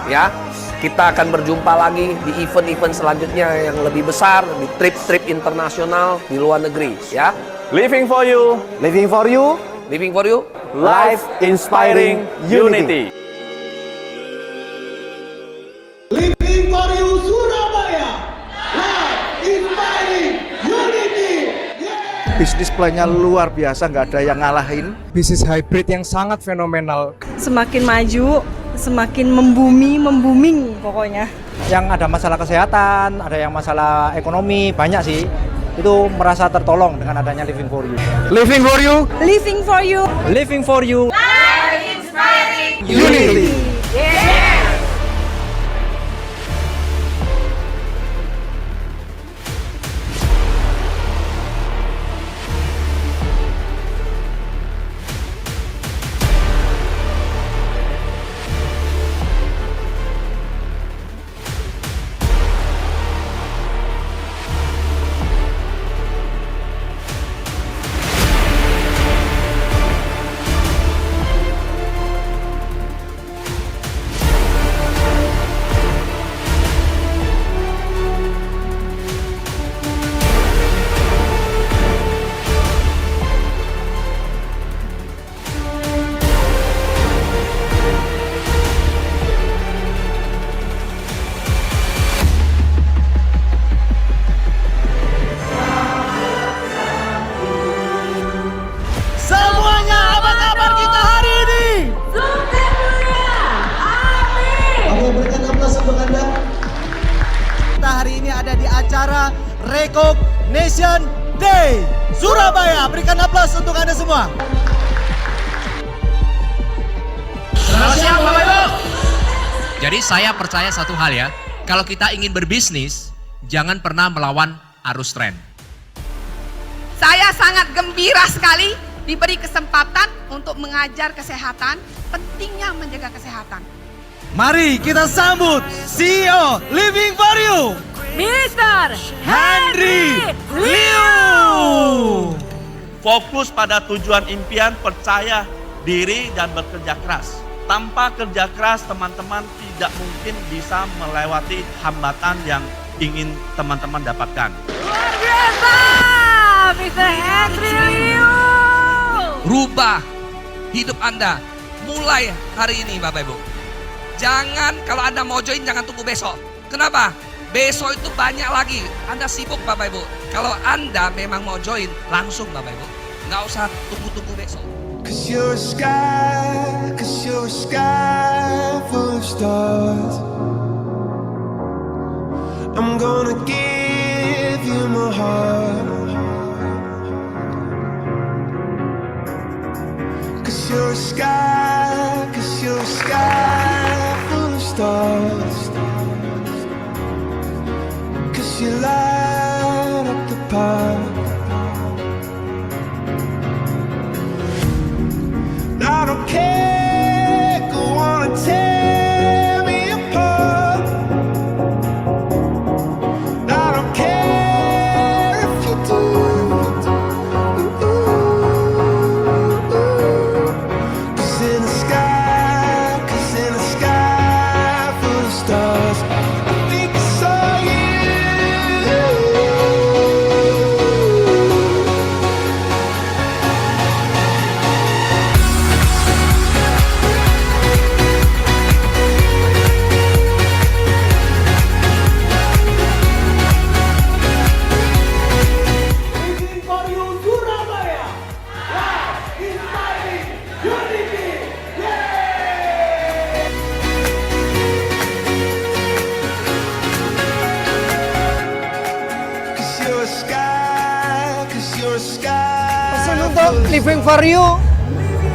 ya. Kita akan berjumpa lagi di event-event selanjutnya yang lebih besar, di trip-trip internasional di luar negeri, ya. Living for you, Living for you, Living for you, life inspiring unity. Living for you Surabaya, life inspiring unity. bisnis plannya luar biasa, nggak ada yang ngalahin. Bisnis hybrid yang sangat fenomenal. Semakin maju, semakin membuming pokoknya. Yang ada masalah kesehatan, ada yang masalah ekonomi, banyak sih. Itu merasa tertolong dengan adanya Living for You. Living for you, Living for you, Living for You, life inspiring unity. Semuanya apa kabar kita hari ini? Sukses dunia, amin. Aku berikan aplaus untuk Anda. Kita hari ini ada di acara Recognition Day Surabaya. Berikan aplaus untuk Anda semua. Selamat siang Bapak Ibu. Jadi saya percaya satu hal ya, kalau kita ingin berbisnis, jangan pernah melawan arus tren. Saya sangat gembira sekali diberi kesempatan untuk mengajar kesehatan, pentingnya menjaga kesehatan. Mari kita sambut CEO Living for You, Mr. Henry Liu. Fokus pada tujuan impian, percaya diri dan bekerja keras. Tanpa kerja keras, teman-teman tidak mungkin bisa melewati hambatan yang ingin teman-teman dapatkan. Luar biasa, Mr. Henry Liu. Rubah hidup Anda mulai hari ini Bapak Ibu. Jangan kalau Anda mau join jangan tunggu besok. Kenapa? Besok itu banyak lagi. Anda sibuk Bapak Ibu. Kalau Anda memang mau join langsung Bapak Ibu. Nggak usah tunggu-tunggu besok. Cause you're a sky full of stars. I'm gonna give you my heart. Cause you're a sky full of stars. Cause you light up the path. I don't care, go on and tear me apart. I don't care if you do. Cause in the sky full of stars, I think I saw you. Living for you Surabaya, life inspiring unity. Cause you're a sky. Pesan untuk Living for You,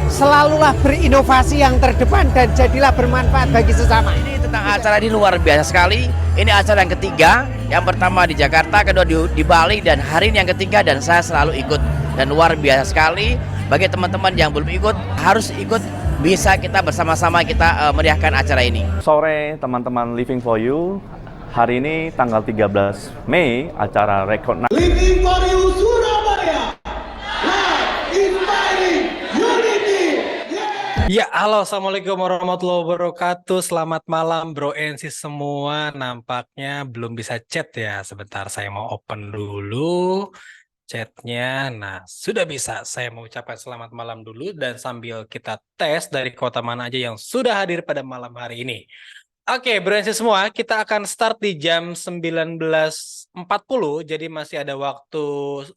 selalulah berinovasi yang terdepan dan jadilah bermanfaat bagi sesama. Ini tentang acara ini luar biasa sekali. Ini acara yang ketiga. Yang pertama di Jakarta, kedua di Bali, dan hari ini yang ketiga dan saya selalu ikut. Dan luar biasa sekali. Bagi teman-teman yang belum ikut, harus ikut. Bisa kita bersama-sama kita meriahkan acara ini. Sore teman-teman Living for You, hari ini tanggal 13 Mei acara Recognition Living for you Surabaya, life inspiring unity. Ya, halo, assalamualaikum warahmatullahi wabarakatuh. Selamat malam, bro NC semua. Nampaknya belum bisa chat ya. Sebentar, saya mau open dulu chatnya. Nah, sudah bisa. Saya mau ucapkan selamat malam dulu dan sambil kita tes dari kota mana aja yang sudah hadir pada malam hari ini. Oke, bro NC semua, kita akan start di jam 19.40, jadi masih ada waktu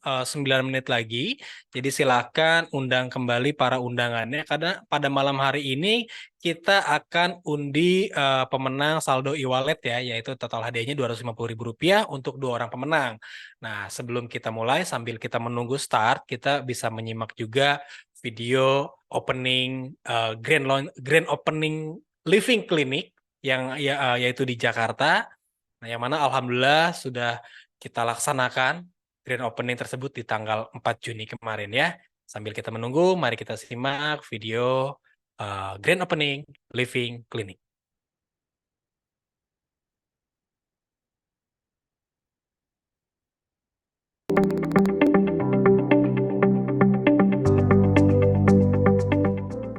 9 menit lagi. Jadi silakan undang kembali para undangannya, karena pada malam hari ini kita akan undi pemenang saldo e-wallet ya, yaitu total hadiahnya Rp250.000 untuk 2 orang pemenang. Nah, sebelum kita mulai, sambil kita menunggu start, kita bisa menyimak juga video opening grand opening Living Clinic yang yaitu di Jakarta. Nah, yang mana alhamdulillah sudah kita laksanakan grand opening tersebut di tanggal 4 Juni kemarin ya. Sambil kita menunggu, mari kita simak video grand opening Living Clinic.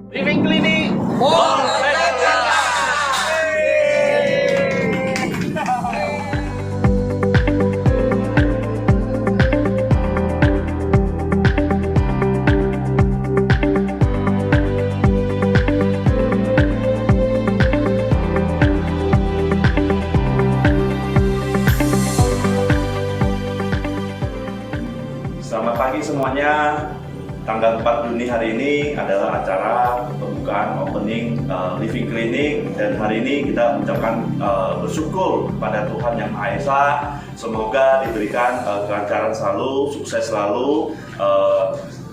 Living Clinic Mall Selamat pagi semuanya. Tanggal 4 Juni hari ini adalah acara pembukaan opening Living Clinic, dan hari ini kita mengucapkan bersyukur kepada Tuhan Yang Maha Esa. Semoga diberikan kelancaran selalu, sukses selalu,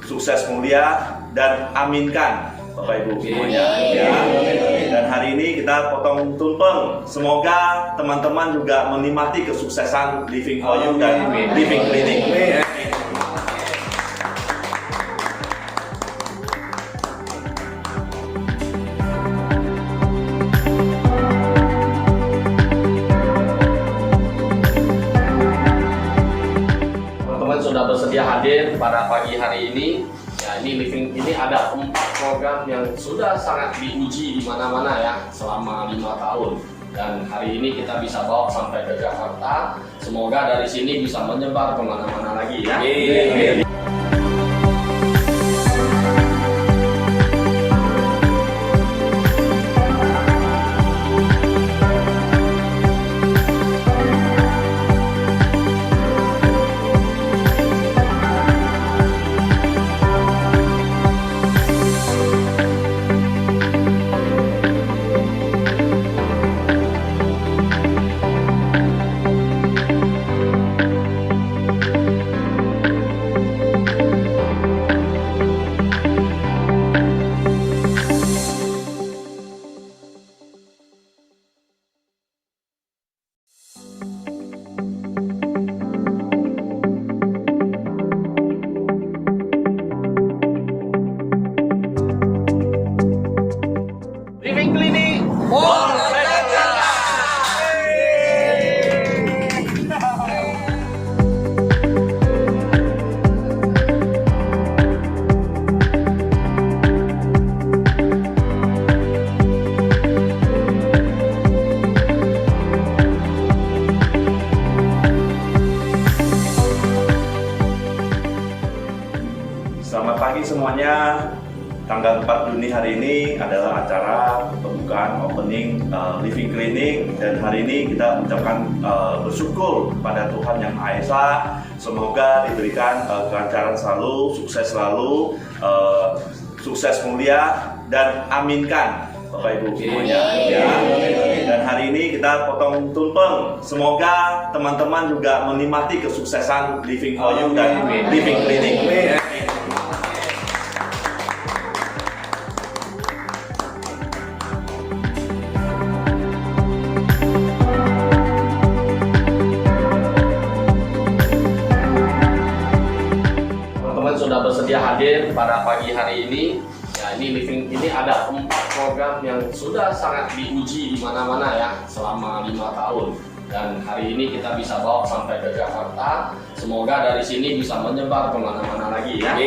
sukses mulia, dan aminkan Bapak Ibu semuanya ya. Dan hari ini kita potong tumpeng. Semoga teman-teman juga menikmati kesuksesan Living for You dan Living Clinic. Teman-teman sudah bersedia hadir pada pagi hari ini. Ya, ini ada 4 program yang sudah sangat diuji di mana-mana ya selama 5 tahun. Dan hari ini kita bisa bawa sampai ke Jakarta. Semoga dari sini bisa menyebar kemana-mana lagi ya. Living Clinic Mall Selamat pagi semuanya. Tanggal 4 Juni hari ini adalah acara pembukaan opening Living Clinic, dan hari ini kita mengucapkan bersyukur kepada Tuhan Yang Maha Esa. Semoga diberikan kelancaran selalu, sukses selalu, sukses mulia, dan aminkan Bapak Ibu semuanya ya. Dan hari ini kita potong tumpeng. Semoga teman-teman juga menikmati kesuksesan Living for You dan Living Clinic. Teman-teman sudah bersedia hadir pada pagi hari ini. Ya, ini ada 4 program yang sudah sangat diuji di mana-mana ya selama 5 tahun. Dan hari ini kita bisa bawa sampai ke Jakarta. Semoga dari sini bisa menyebar kemana-mana lagi ya.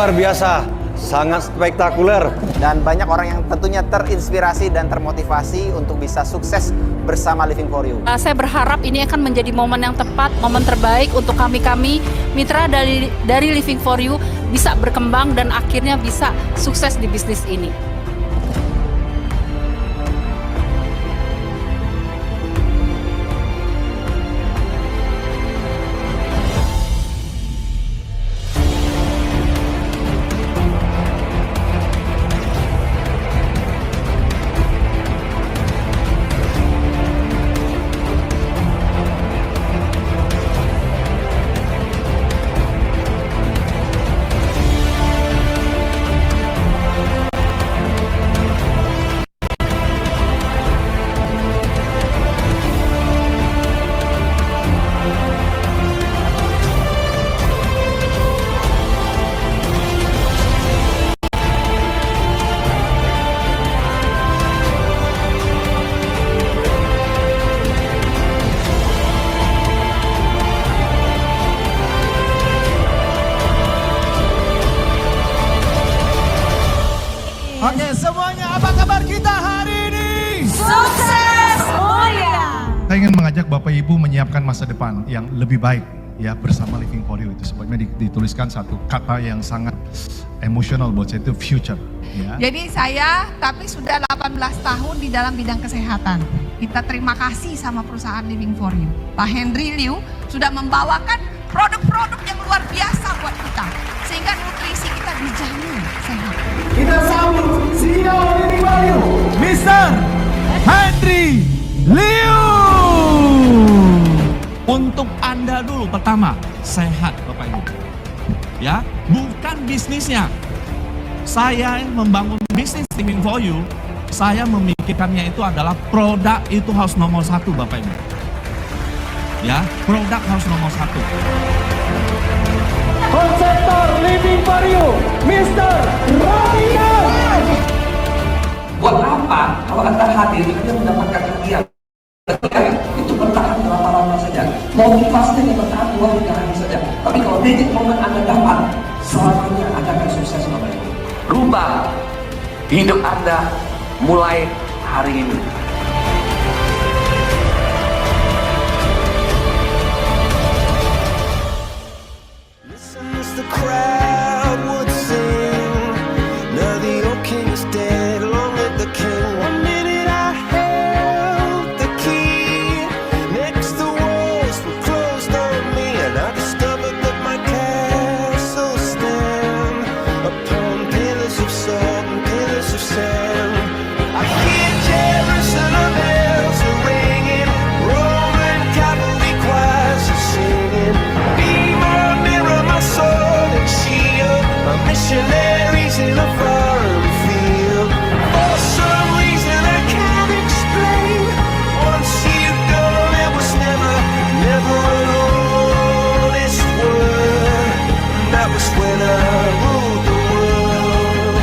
luar biasa, sangat spektakuler. Dan banyak orang yang tentunya terinspirasi dan termotivasi untuk bisa sukses bersama Living for You. Saya berharap ini akan menjadi momen yang tepat, momen terbaik untuk kami mitra dari Living for You bisa berkembang dan akhirnya bisa sukses di bisnis ini. Oke, semuanya apa kabar kita hari ini? Sukses mulia. Saya ingin mengajak Bapak Ibu menyiapkan masa depan yang lebih baik ya bersama Living for You. Itu sebabnya dituliskan satu kata yang sangat emosional buat saya, itu future ya. Jadi saya tapi sudah 18 tahun di dalam bidang kesehatan. Kita terima kasih sama perusahaan Living for You. Pak Henry Liu sudah membawakan produk-produk yang luar biasa buat kita. Sehingga nutrisi kita dijamin sehat. Kita sambut CEO Living for You, Mr. Henry Liu. Untuk Anda dulu pertama, sehat Bapak Ibu. Ya, bukan bisnisnya. Saya membangun bisnis Living for You, saya memikirkannya itu adalah produk itu harus nomor 1 Bapak Ibu. Ya, produk harus nomor 1. Konseptor Living for You, Mr. Rodian. Buat apa kalau Anda hadir Anda mendapatkan hadiah? Itu bertahan berapa lama saja. Motivasi yang bertahan 2 hari saja. Tapi kalau magic moment Anda dapat, selamanya Anda akan sukses Bapak Ibu. Rubah hidup Anda mulai hari ini. The crowd would sing. Now the old king is dead, long live the king. One minute I held the key. Next the walls were closed on me, and I discovered that my castle stand upon pillars of salt and pillars of sand. I hear Jerusalem bells are ringing, Roman cavalry choirs are singing. Be my mirror, my soul. My missionaries in a foreign field. For some reason I can't explain. Once you've gone, it was never an honest word. And that was when I ruled the world.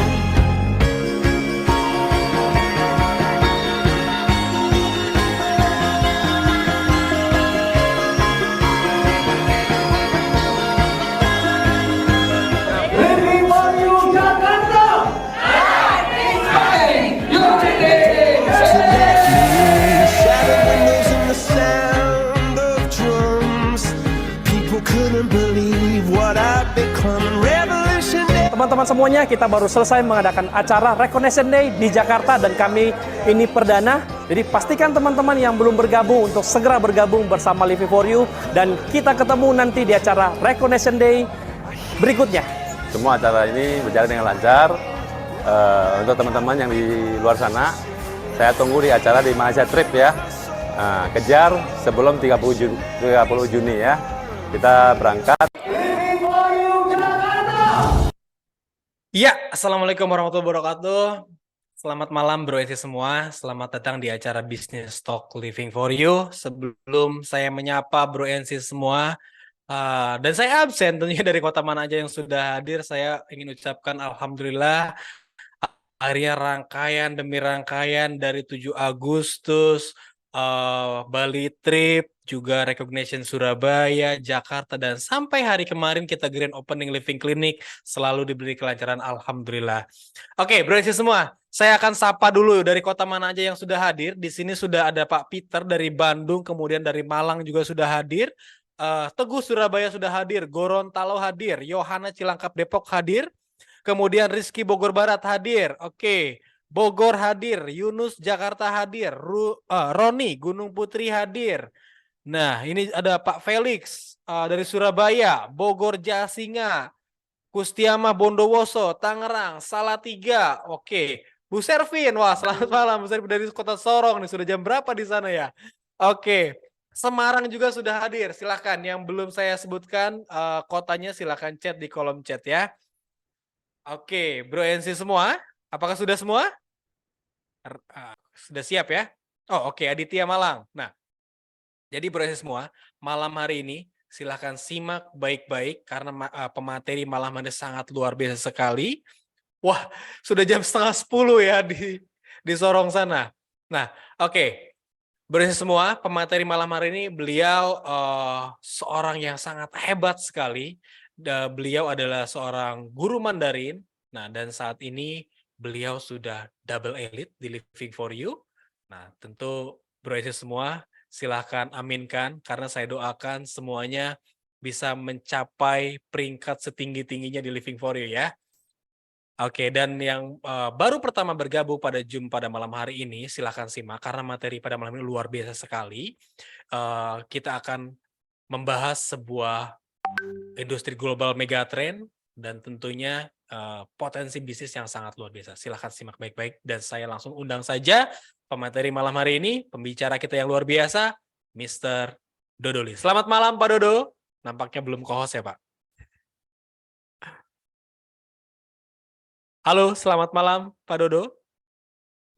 Living for You Jakarta. Shattered windows and the sound of drums. People couldn't believe what I'd become. Revolution Day. Teman-teman semuanya, kita baru selesai mengadakan acara Recognition Day di Jakarta dan kami ini perdana. Jadi pastikan teman-teman yang belum bergabung untuk segera bergabung bersama Living for You dan kita ketemu nanti di acara Recognition Day berikutnya. Semua acara ini berjalan dengan lancar. Untuk teman-teman yang di luar sana, saya tunggu di acara di Malaysia Trip ya. Kejar sebelum 30 Juni ya. Kita berangkat. Ya, Assalamualaikum warahmatullahi wabarakatuh. Selamat malam Bro Esi semua. Selamat datang di acara Business Talk Living for You. Sebelum saya menyapa Bro Esi semua, dan saya absen tentunya dari kota mana aja yang sudah hadir, saya ingin ucapkan Alhamdulillah akhirnya rangkaian demi rangkaian dari 7 Agustus Bali trip, juga recognition Surabaya, Jakarta, dan sampai hari kemarin kita grand opening living clinic selalu diberi kelancaran, alhamdulillah. Oke, bro semua, saya akan sapa dulu dari kota mana aja yang sudah hadir. Di sini sudah ada Pak Peter dari Bandung, kemudian dari Malang juga sudah hadir. Teguh Surabaya sudah hadir, Gorontalo hadir, Yohana Cilangkap Depok hadir, kemudian Rizky Bogor Barat hadir. Oke. Bogor hadir, Yunus Jakarta hadir, Roni Gunung Putri hadir. Nah, ini ada Pak Felix dari Surabaya, Bogor Jasinga, Kustiama Bondowoso, Tangerang, Salatiga. Oke, Bu Servin, wah selamat malam Bu Servin dari Kota Sorong nih, sudah jam berapa di sana ya? Oke, Semarang juga sudah hadir. Silakan yang belum saya sebutkan kotanya silakan chat di kolom chat ya. Oke, Bro NC semua, apakah sudah semua? Sudah siap ya? Oh oke, Aditya Malang. Nah, jadi Bro NC semua, malam hari ini silahkan simak baik-baik karena pemateri malam ini sangat luar biasa sekali. Wah, sudah jam 9:30 ya di Sorong sana. Nah, oke. Bro NC semua, pemateri malam hari ini beliau seorang yang sangat hebat sekali. Beliau adalah seorang guru Mandarin. Nah, dan saat ini beliau sudah double elite di Living for You. Nah, tentu Bro NC semua silahkan aminkan karena saya doakan semuanya bisa mencapai peringkat setinggi-tingginya di Living for You ya. Oke, dan yang baru pertama bergabung pada Zoom pada malam hari ini, silahkan simak karena materi pada malam ini luar biasa sekali. Kita akan membahas sebuah industri global megatrend dan tentunya potensi bisnis yang sangat luar biasa. Silahkan simak baik-baik dan saya langsung undang saja pemateri malam hari ini, pembicara kita yang luar biasa, Mr. Dodoli. Selamat malam Pak Dodo. Nampaknya belum co-host ya Pak. Halo, selamat malam Pak Dodo.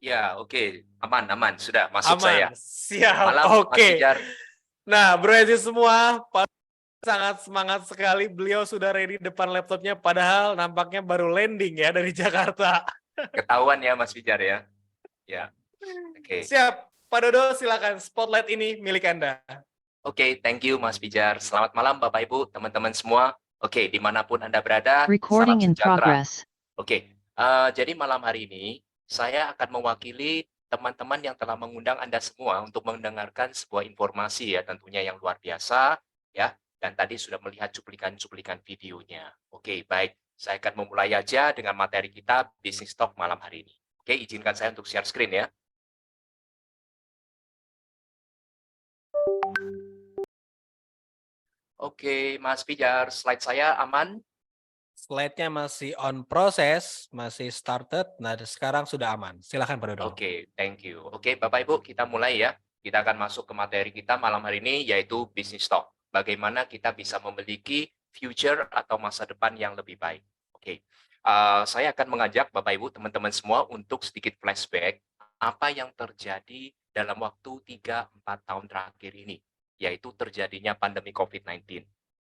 Ya, oke. Aman. Sudah masuk Aman. saya. Siap, Malam, oke. Mas Pijar. Nah, Bro NC semua, Pak sangat semangat sekali. Beliau sudah ready depan laptopnya, padahal nampaknya baru landing ya dari Jakarta. Ketahuan ya Mas Pijar ya. Ya, oke. Siap, Pak Dodo silakan. Spotlight ini milik Anda. Oke, thank you Mas Pijar. Selamat malam Bapak Ibu, teman-teman semua. Oke, dimanapun Anda berada, Recording salam in sejahtera. progress. Oke, jadi malam hari ini saya akan mewakili teman-teman yang telah mengundang Anda semua untuk mendengarkan sebuah informasi ya tentunya yang luar biasa ya. Dan tadi sudah melihat cuplikan-cuplikan videonya. Oke, baik. Saya akan memulai aja dengan materi kita Business Talk malam hari ini. Oke, izinkan saya untuk share screen ya. Oke, Mas Pijar, slide saya aman? Slide-nya masih on proses, masih started. Nah, sekarang sudah aman. Silakan Pak Dodo. Oke, thank you. Oke, Bapak Ibu, kita mulai ya. Kita akan masuk ke materi kita malam hari ini, yaitu Business Talk. Bagaimana kita bisa memiliki future atau masa depan yang lebih baik. Oke, saya akan mengajak Bapak Ibu, teman-teman semua untuk sedikit flashback apa yang terjadi dalam waktu 3-4 tahun terakhir ini, yaitu terjadinya pandemi COVID-19.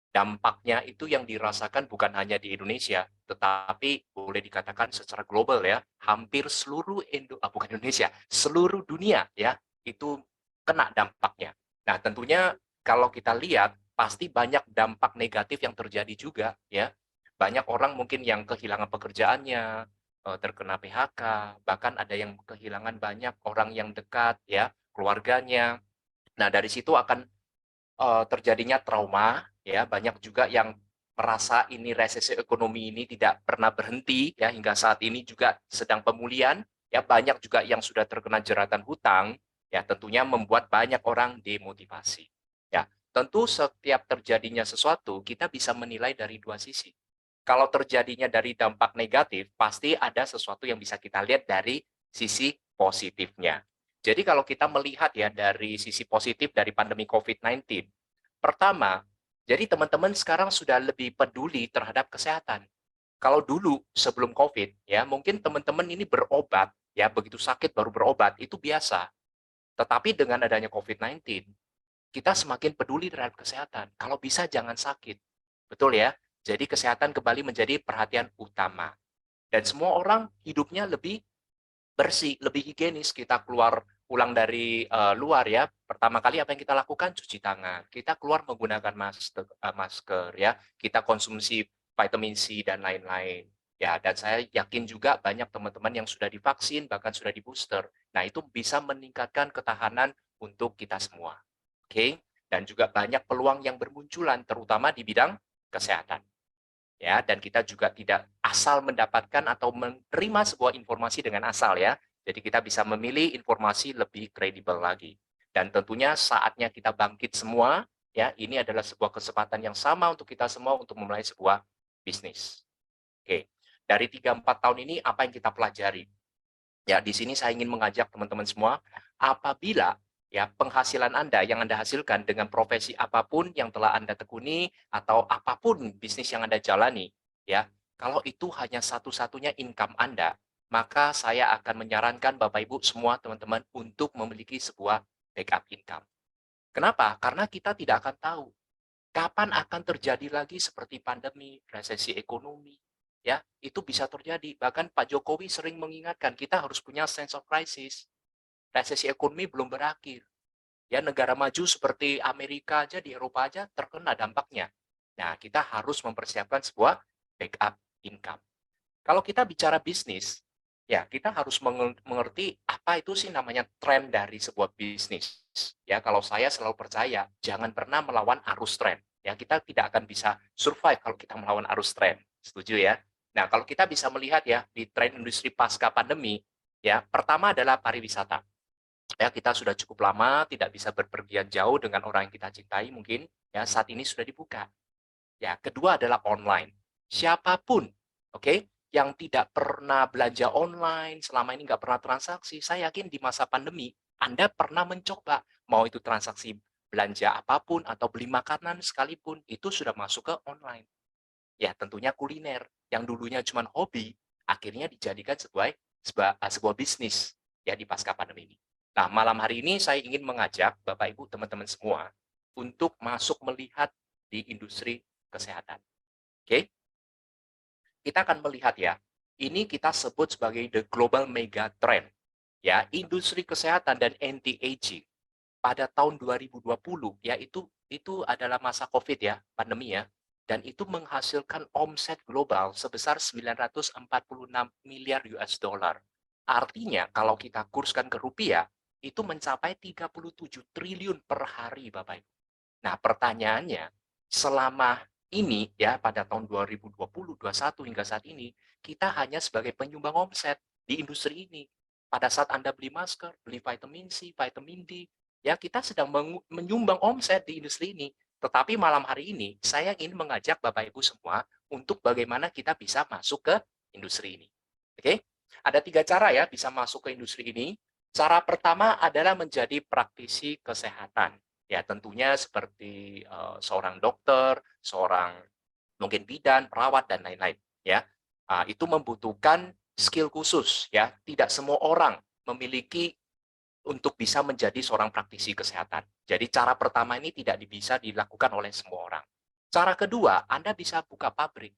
Dampaknya itu yang dirasakan bukan hanya di Indonesia, tetapi boleh dikatakan secara global ya, hampir seluruh bukan Indonesia, seluruh dunia ya, itu kena dampaknya. Nah, tentunya kalau kita lihat pasti banyak dampak negatif yang terjadi juga ya. Banyak orang mungkin yang kehilangan pekerjaannya, terkena PHK, bahkan ada yang kehilangan banyak orang yang dekat ya, keluarganya. Nah, dari situ akan terjadinya trauma ya, banyak juga yang merasa ini resesi ekonomi ini tidak pernah berhenti ya, hingga saat ini juga sedang pemulihan ya, banyak juga yang sudah terkena jeratan hutang ya, tentunya membuat banyak orang demotivasi. Ya, tentu setiap terjadinya sesuatu kita bisa menilai dari dua sisi. Kalau terjadinya dari dampak negatif, pasti ada sesuatu yang bisa kita lihat dari sisi positifnya. Jadi kalau kita melihat ya dari sisi positif dari pandemi COVID-19, pertama, jadi teman-teman sekarang sudah lebih peduli terhadap kesehatan. Kalau dulu sebelum COVID ya, mungkin teman-teman ini berobat ya, begitu sakit baru berobat, itu biasa. Tetapi dengan adanya COVID-19, kita semakin peduli terhadap kesehatan. Kalau bisa jangan sakit. Betul ya? Jadi kesehatan kembali menjadi perhatian utama. Dan semua orang hidupnya lebih bersih, lebih higienis. Kita keluar pulang dari luar ya, pertama kali apa yang kita lakukan? Cuci tangan. Kita keluar menggunakan masker ya. Kita konsumsi vitamin C dan lain-lain. Ya, dan saya yakin juga banyak teman-teman yang sudah divaksin, bahkan sudah di booster. Nah, itu bisa meningkatkan ketahanan untuk kita semua. Oke? Dan juga banyak peluang yang bermunculan, terutama di bidang kesehatan. Ya, dan kita juga tidak asal mendapatkan atau menerima sebuah informasi dengan asal ya. Jadi kita bisa memilih informasi lebih kredibel lagi. Dan tentunya saatnya kita bangkit semua, ya, ini adalah sebuah kesempatan yang sama untuk kita semua untuk memulai sebuah bisnis. Oke, dari 3-4 tahun ini apa yang kita pelajari? Ya, di sini saya ingin mengajak teman-teman semua, apabila ya penghasilan Anda yang Anda hasilkan dengan profesi apapun yang telah Anda tekuni atau apapun bisnis yang Anda jalani, ya, kalau itu hanya satu-satunya income Anda, maka saya akan menyarankan Bapak Ibu semua teman-teman untuk memiliki sebuah backup income. Kenapa? Karena kita tidak akan tahu kapan akan terjadi lagi seperti pandemi, resesi ekonomi. Ya, itu bisa terjadi. Bahkan Pak Jokowi sering mengingatkan kita harus punya sense of crisis. Resesi ekonomi belum berakhir. Ya, negara maju seperti Amerika aja, di Eropa aja terkena dampaknya. Nah, kita harus mempersiapkan sebuah backup income. Kalau kita bicara bisnis, ya kita harus mengerti apa itu sih namanya tren dari sebuah bisnis. Ya, kalau saya selalu percaya, jangan pernah melawan arus tren. Ya, kita tidak akan bisa survive kalau kita melawan arus tren. Setuju ya? Nah, kalau kita bisa melihat ya di tren industri pasca pandemi, ya pertama adalah pariwisata. Ya, kita sudah cukup lama tidak bisa berpergian jauh dengan orang yang kita cintai mungkin, ya saat ini sudah dibuka. Ya, kedua adalah online. Siapapun, oke, yang tidak pernah belanja online, selama ini nggak pernah transaksi, saya yakin di masa pandemi, Anda pernah mencoba, mau itu transaksi belanja apapun atau beli makanan sekalipun, itu sudah masuk ke online. Ya, tentunya kuliner, yang dulunya cuma hobi, akhirnya dijadikan sebuah bisnis ya di pasca pandemi ini. Nah, malam hari ini saya ingin mengajak Bapak Ibu teman-teman semua untuk masuk melihat di industri kesehatan. Oke? Kita akan melihat ya, ini kita sebut sebagai the global mega trend. Ya, industri kesehatan dan anti-aging pada tahun 2020 ya itu adalah masa Covid ya, pandemi ya. Dan itu menghasilkan omset global sebesar 946 miliar US dollar. Artinya kalau kita kurskan ke rupiah, itu mencapai 37 triliun per hari Bapak Ibu. Nah, pertanyaannya, selama ini ya pada tahun 2020, 2021 hingga saat ini, kita hanya sebagai penyumbang omset di industri ini. Pada saat Anda beli masker, beli vitamin C, vitamin D, ya kita sedang menyumbang omset di industri ini. Tetapi malam hari ini, saya ingin mengajak Bapak Ibu semua untuk bagaimana kita bisa masuk ke industri ini. Oke? Ada 3 cara ya bisa masuk ke industri ini. Cara pertama adalah menjadi praktisi kesehatan. Ya, tentunya seperti seorang dokter, seorang mungkin bidan, perawat, dan lain-lain. Ya, itu membutuhkan skill khusus. Ya, tidak semua orang memiliki untuk bisa menjadi seorang praktisi kesehatan. Jadi cara pertama ini tidak bisa dilakukan oleh semua orang. Cara kedua, Anda bisa buka pabrik.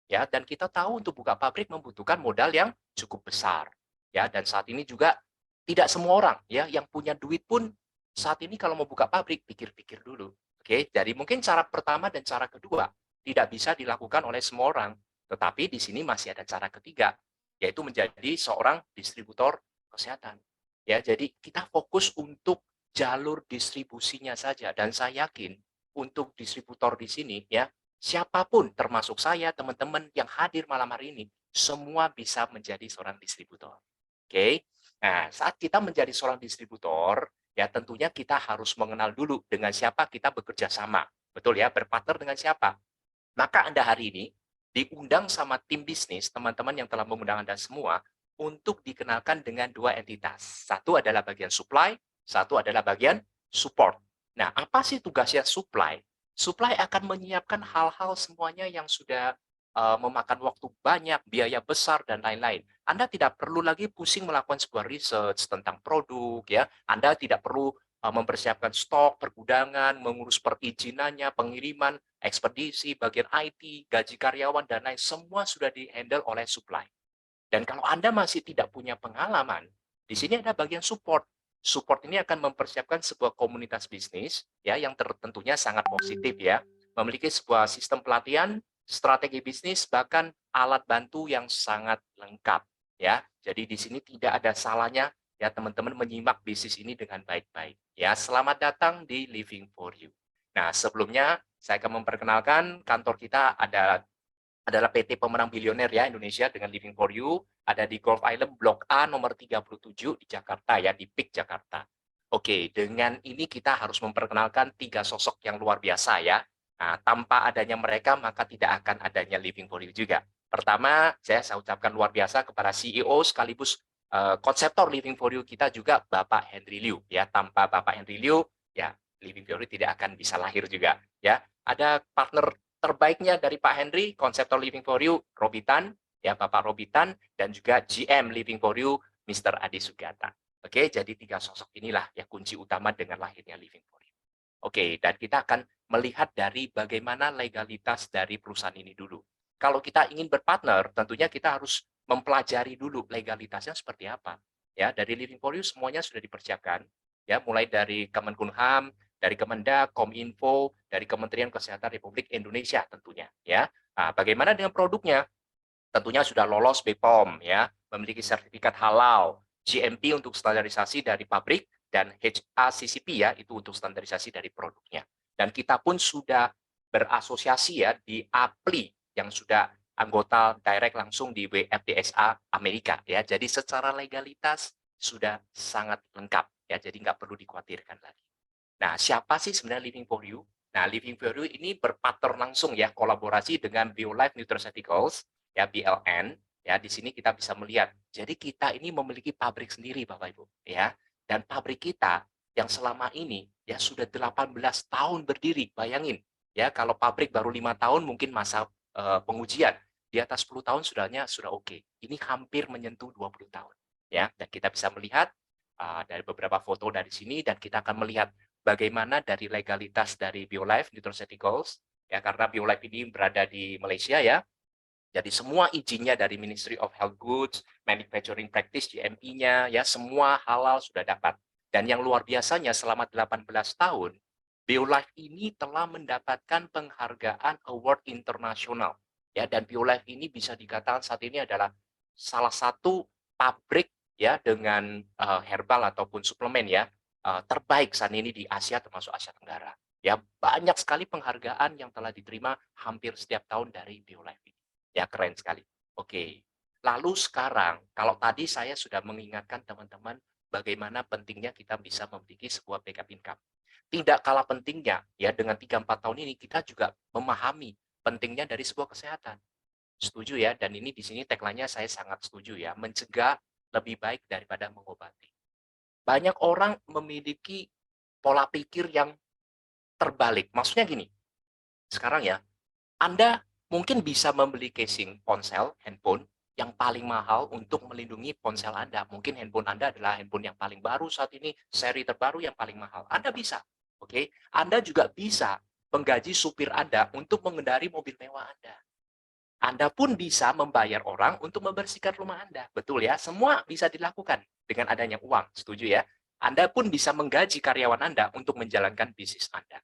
Ya, dan kita tahu untuk buka pabrik membutuhkan modal yang cukup besar. Ya, dan saat ini juga tidak semua orang ya yang punya duit pun saat ini kalau mau buka pabrik pikir-pikir dulu. Oke, jadi mungkin cara pertama dan cara kedua tidak bisa dilakukan oleh semua orang, tetapi di sini masih ada cara ketiga, yaitu menjadi seorang distributor kesehatan. Ya, jadi kita fokus untuk jalur distribusinya saja, dan saya yakin untuk distributor di sini ya, siapapun termasuk saya, teman-teman yang hadir malam hari ini, semua bisa menjadi seorang distributor. Oke. Nah, saat kita menjadi seorang distributor, ya tentunya kita harus mengenal dulu dengan siapa kita bekerja sama. Betul ya, berpartner dengan siapa. Maka Anda hari ini diundang sama tim bisnis, teman-teman yang telah mengundang Anda semua, untuk dikenalkan dengan 2 entitas. Satu adalah bagian supply, satu adalah bagian support. Nah, apa sih tugasnya supply? Supply akan menyiapkan hal-hal semuanya yang sudah memakan waktu banyak, biaya besar, dan lain-lain. Anda tidak perlu lagi pusing melakukan sebuah research tentang produk, ya. Anda tidak perlu mempersiapkan stok, pergudangan, mengurus perizinannya, pengiriman, ekspedisi, bagian IT, gaji karyawan, dan lain. Semua sudah di-handle oleh supply. Dan kalau Anda masih tidak punya pengalaman, di sini ada bagian support. Support ini akan mempersiapkan sebuah komunitas bisnis ya yang tentunya sangat positif ya, memiliki sebuah sistem pelatihan, strategi bisnis, bahkan alat bantu yang sangat lengkap ya. Jadi di sini tidak ada salahnya ya teman-teman menyimak bisnis ini dengan baik-baik ya. Selamat datang di Living for You. Nah, sebelumnya saya akan memperkenalkan kantor kita adalah PT Pemenang Bilioner ya Indonesia dengan Living for You, ada di Gulf Island Blok A nomor 37 di Jakarta ya, di PIK Jakarta. Oke, dengan ini kita harus memperkenalkan 3 sosok yang luar biasa ya. Nah, tanpa adanya mereka maka tidak akan adanya Living for You juga. Pertama, saya ucapkan luar biasa kepada CEO sekaligus konseptor Living for You kita juga Bapak Henry Liu ya. Tanpa Bapak Henry Liu ya Living for You tidak akan bisa lahir juga ya. Ada partner terbaiknya dari Pak Henry, konseptor Living for You, Robitan, ya Bapak Robitan, dan juga GM Living for You, Mr. Adi Sugata. Oke, jadi 3 sosok inilah yang kunci utama dengan lahirnya Living for You. Oke, dan kita akan melihat dari bagaimana legalitas dari perusahaan ini dulu. Kalau kita ingin berpartner, tentunya kita harus mempelajari dulu legalitasnya seperti apa. Ya, dari Living for You semuanya sudah dipersiapkan, ya, mulai dari Kemenkumham, dari Kemendak, Kominfo, dari Kementerian Kesehatan Republik Indonesia tentunya ya. Nah, bagaimana dengan produknya? Tentunya sudah lolos BPOM ya, memiliki sertifikat halal, GMP untuk standarisasi dari pabrik dan HACCP ya, itu untuk standarisasi dari produknya. Dan kita pun sudah berasosiasi ya di APLI yang sudah anggota direct langsung di WFDSA Amerika ya. Jadi secara legalitas sudah sangat lengkap ya, jadi nggak perlu dikhawatirkan lagi. Nah, siapa sih sebenarnya Living for You? Nah, Living for You ini berpartner langsung ya, kolaborasi dengan BioLife Nutraceuticals, ya BLN. Ya, di sini kita bisa melihat. Jadi kita ini memiliki pabrik sendiri, Bapak Ibu, ya. Dan pabrik kita yang selama ini ya sudah 18 tahun berdiri. Bayangin, ya kalau pabrik baru 5 tahun mungkin masa pengujian. Di atas 10 tahun sudah oke. Ini hampir menyentuh 20 tahun, ya. Dan kita bisa melihat dari beberapa foto dari sini dan kita akan melihat bagaimana dari legalitas dari BioLife Nutraceuticals ya, karena BioLife ini berada di Malaysia ya. Jadi semua izinnya dari Ministry of Health Goods, Manufacturing Practice GMP-nya ya, semua halal sudah dapat. Dan yang luar biasanya selama 18 tahun BioLife ini telah mendapatkan penghargaan award internasional ya, dan BioLife ini bisa dikatakan saat ini adalah salah satu pabrik ya dengan herbal ataupun suplemen ya terbaik saat ini di Asia termasuk Asia Tenggara. Ya, banyak sekali penghargaan yang telah diterima hampir setiap tahun dari BioLife ini. Ya, keren sekali. Oke. Lalu sekarang, kalau tadi saya sudah mengingatkan teman-teman bagaimana pentingnya kita bisa memiliki sebuah backup income. Tidak kalah pentingnya ya dengan 3-4 tahun ini kita juga memahami pentingnya dari sebuah kesehatan. Setuju ya, dan ini di sini tagline-nya saya sangat setuju ya, mencegah lebih baik daripada mengobati. Banyak orang memiliki pola pikir yang terbalik. Maksudnya gini, sekarang ya, Anda mungkin bisa membeli casing ponsel, handphone, yang paling mahal untuk melindungi ponsel Anda. Mungkin handphone Anda adalah handphone yang paling baru saat ini, seri terbaru yang paling mahal. Anda bisa, oke? Anda juga bisa menggaji supir Anda untuk mengendari mobil mewah Anda. Anda pun bisa membayar orang untuk membersihkan rumah Anda. Betul ya, semua bisa dilakukan dengan adanya uang. Setuju ya? Anda pun bisa menggaji karyawan Anda untuk menjalankan bisnis Anda.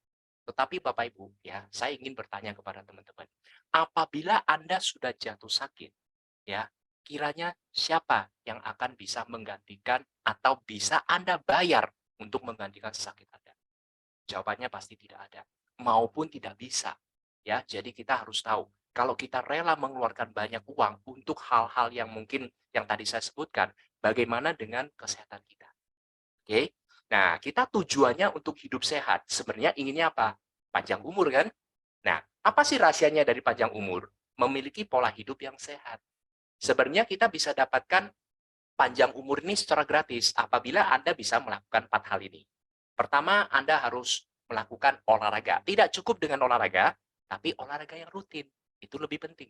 Tetapi Bapak Ibu, ya, saya ingin bertanya kepada teman-teman. Apabila Anda sudah jatuh sakit, ya, kiranya siapa yang akan bisa menggantikan atau bisa Anda bayar untuk menggantikan sakit Anda? Jawabannya pasti tidak ada, maupun tidak bisa. Ya, jadi kita harus tahu. Kalau kita rela mengeluarkan banyak uang untuk hal-hal yang mungkin yang tadi saya sebutkan, bagaimana dengan kesehatan kita? Oke, nah kita tujuannya untuk hidup sehat. Sebenarnya inginnya apa? Panjang umur kan? Nah, apa sih rahasianya dari panjang umur? Memiliki pola hidup yang sehat. Sebenarnya kita bisa dapatkan panjang umur ini secara gratis apabila Anda bisa melakukan 4 hal ini. Pertama, Anda harus melakukan olahraga. Tidak cukup dengan olahraga, tapi olahraga yang rutin. Itu lebih penting,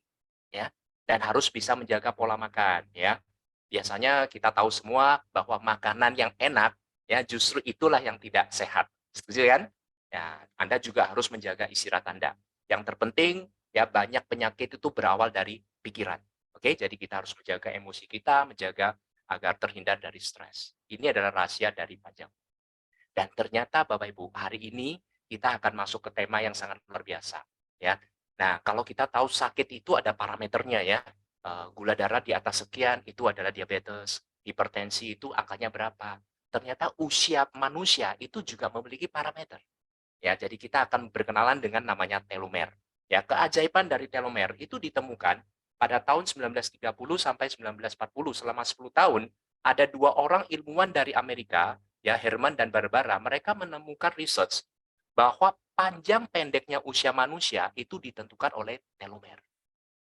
ya. Dan harus bisa menjaga pola makan, ya. Biasanya kita tahu semua bahwa makanan yang enak, ya, justru itulah yang tidak sehat. Setuju kan? Ya, Anda juga harus menjaga istirahat Anda. Yang terpenting, ya, banyak penyakit itu berawal dari pikiran. Oke, jadi kita harus menjaga emosi kita, menjaga agar terhindar dari stres. Ini adalah rahasia dari panjang. Dan ternyata Bapak Ibu, hari ini kita akan masuk ke tema yang sangat luar biasa, ya. Nah, kalau kita tahu sakit itu ada parameternya ya. Gula darah di atas sekian itu adalah diabetes, hipertensi itu angkanya berapa. Ternyata usia manusia itu juga memiliki parameter. Ya, jadi kita akan berkenalan dengan namanya telomer. Ya, keajaiban dari telomer itu ditemukan pada tahun 1930 sampai 1940, selama 10 tahun ada 2 orang ilmuwan dari Amerika, ya, Herman dan Barbara, mereka menemukan research bahwa panjang pendeknya usia manusia itu ditentukan oleh telomer.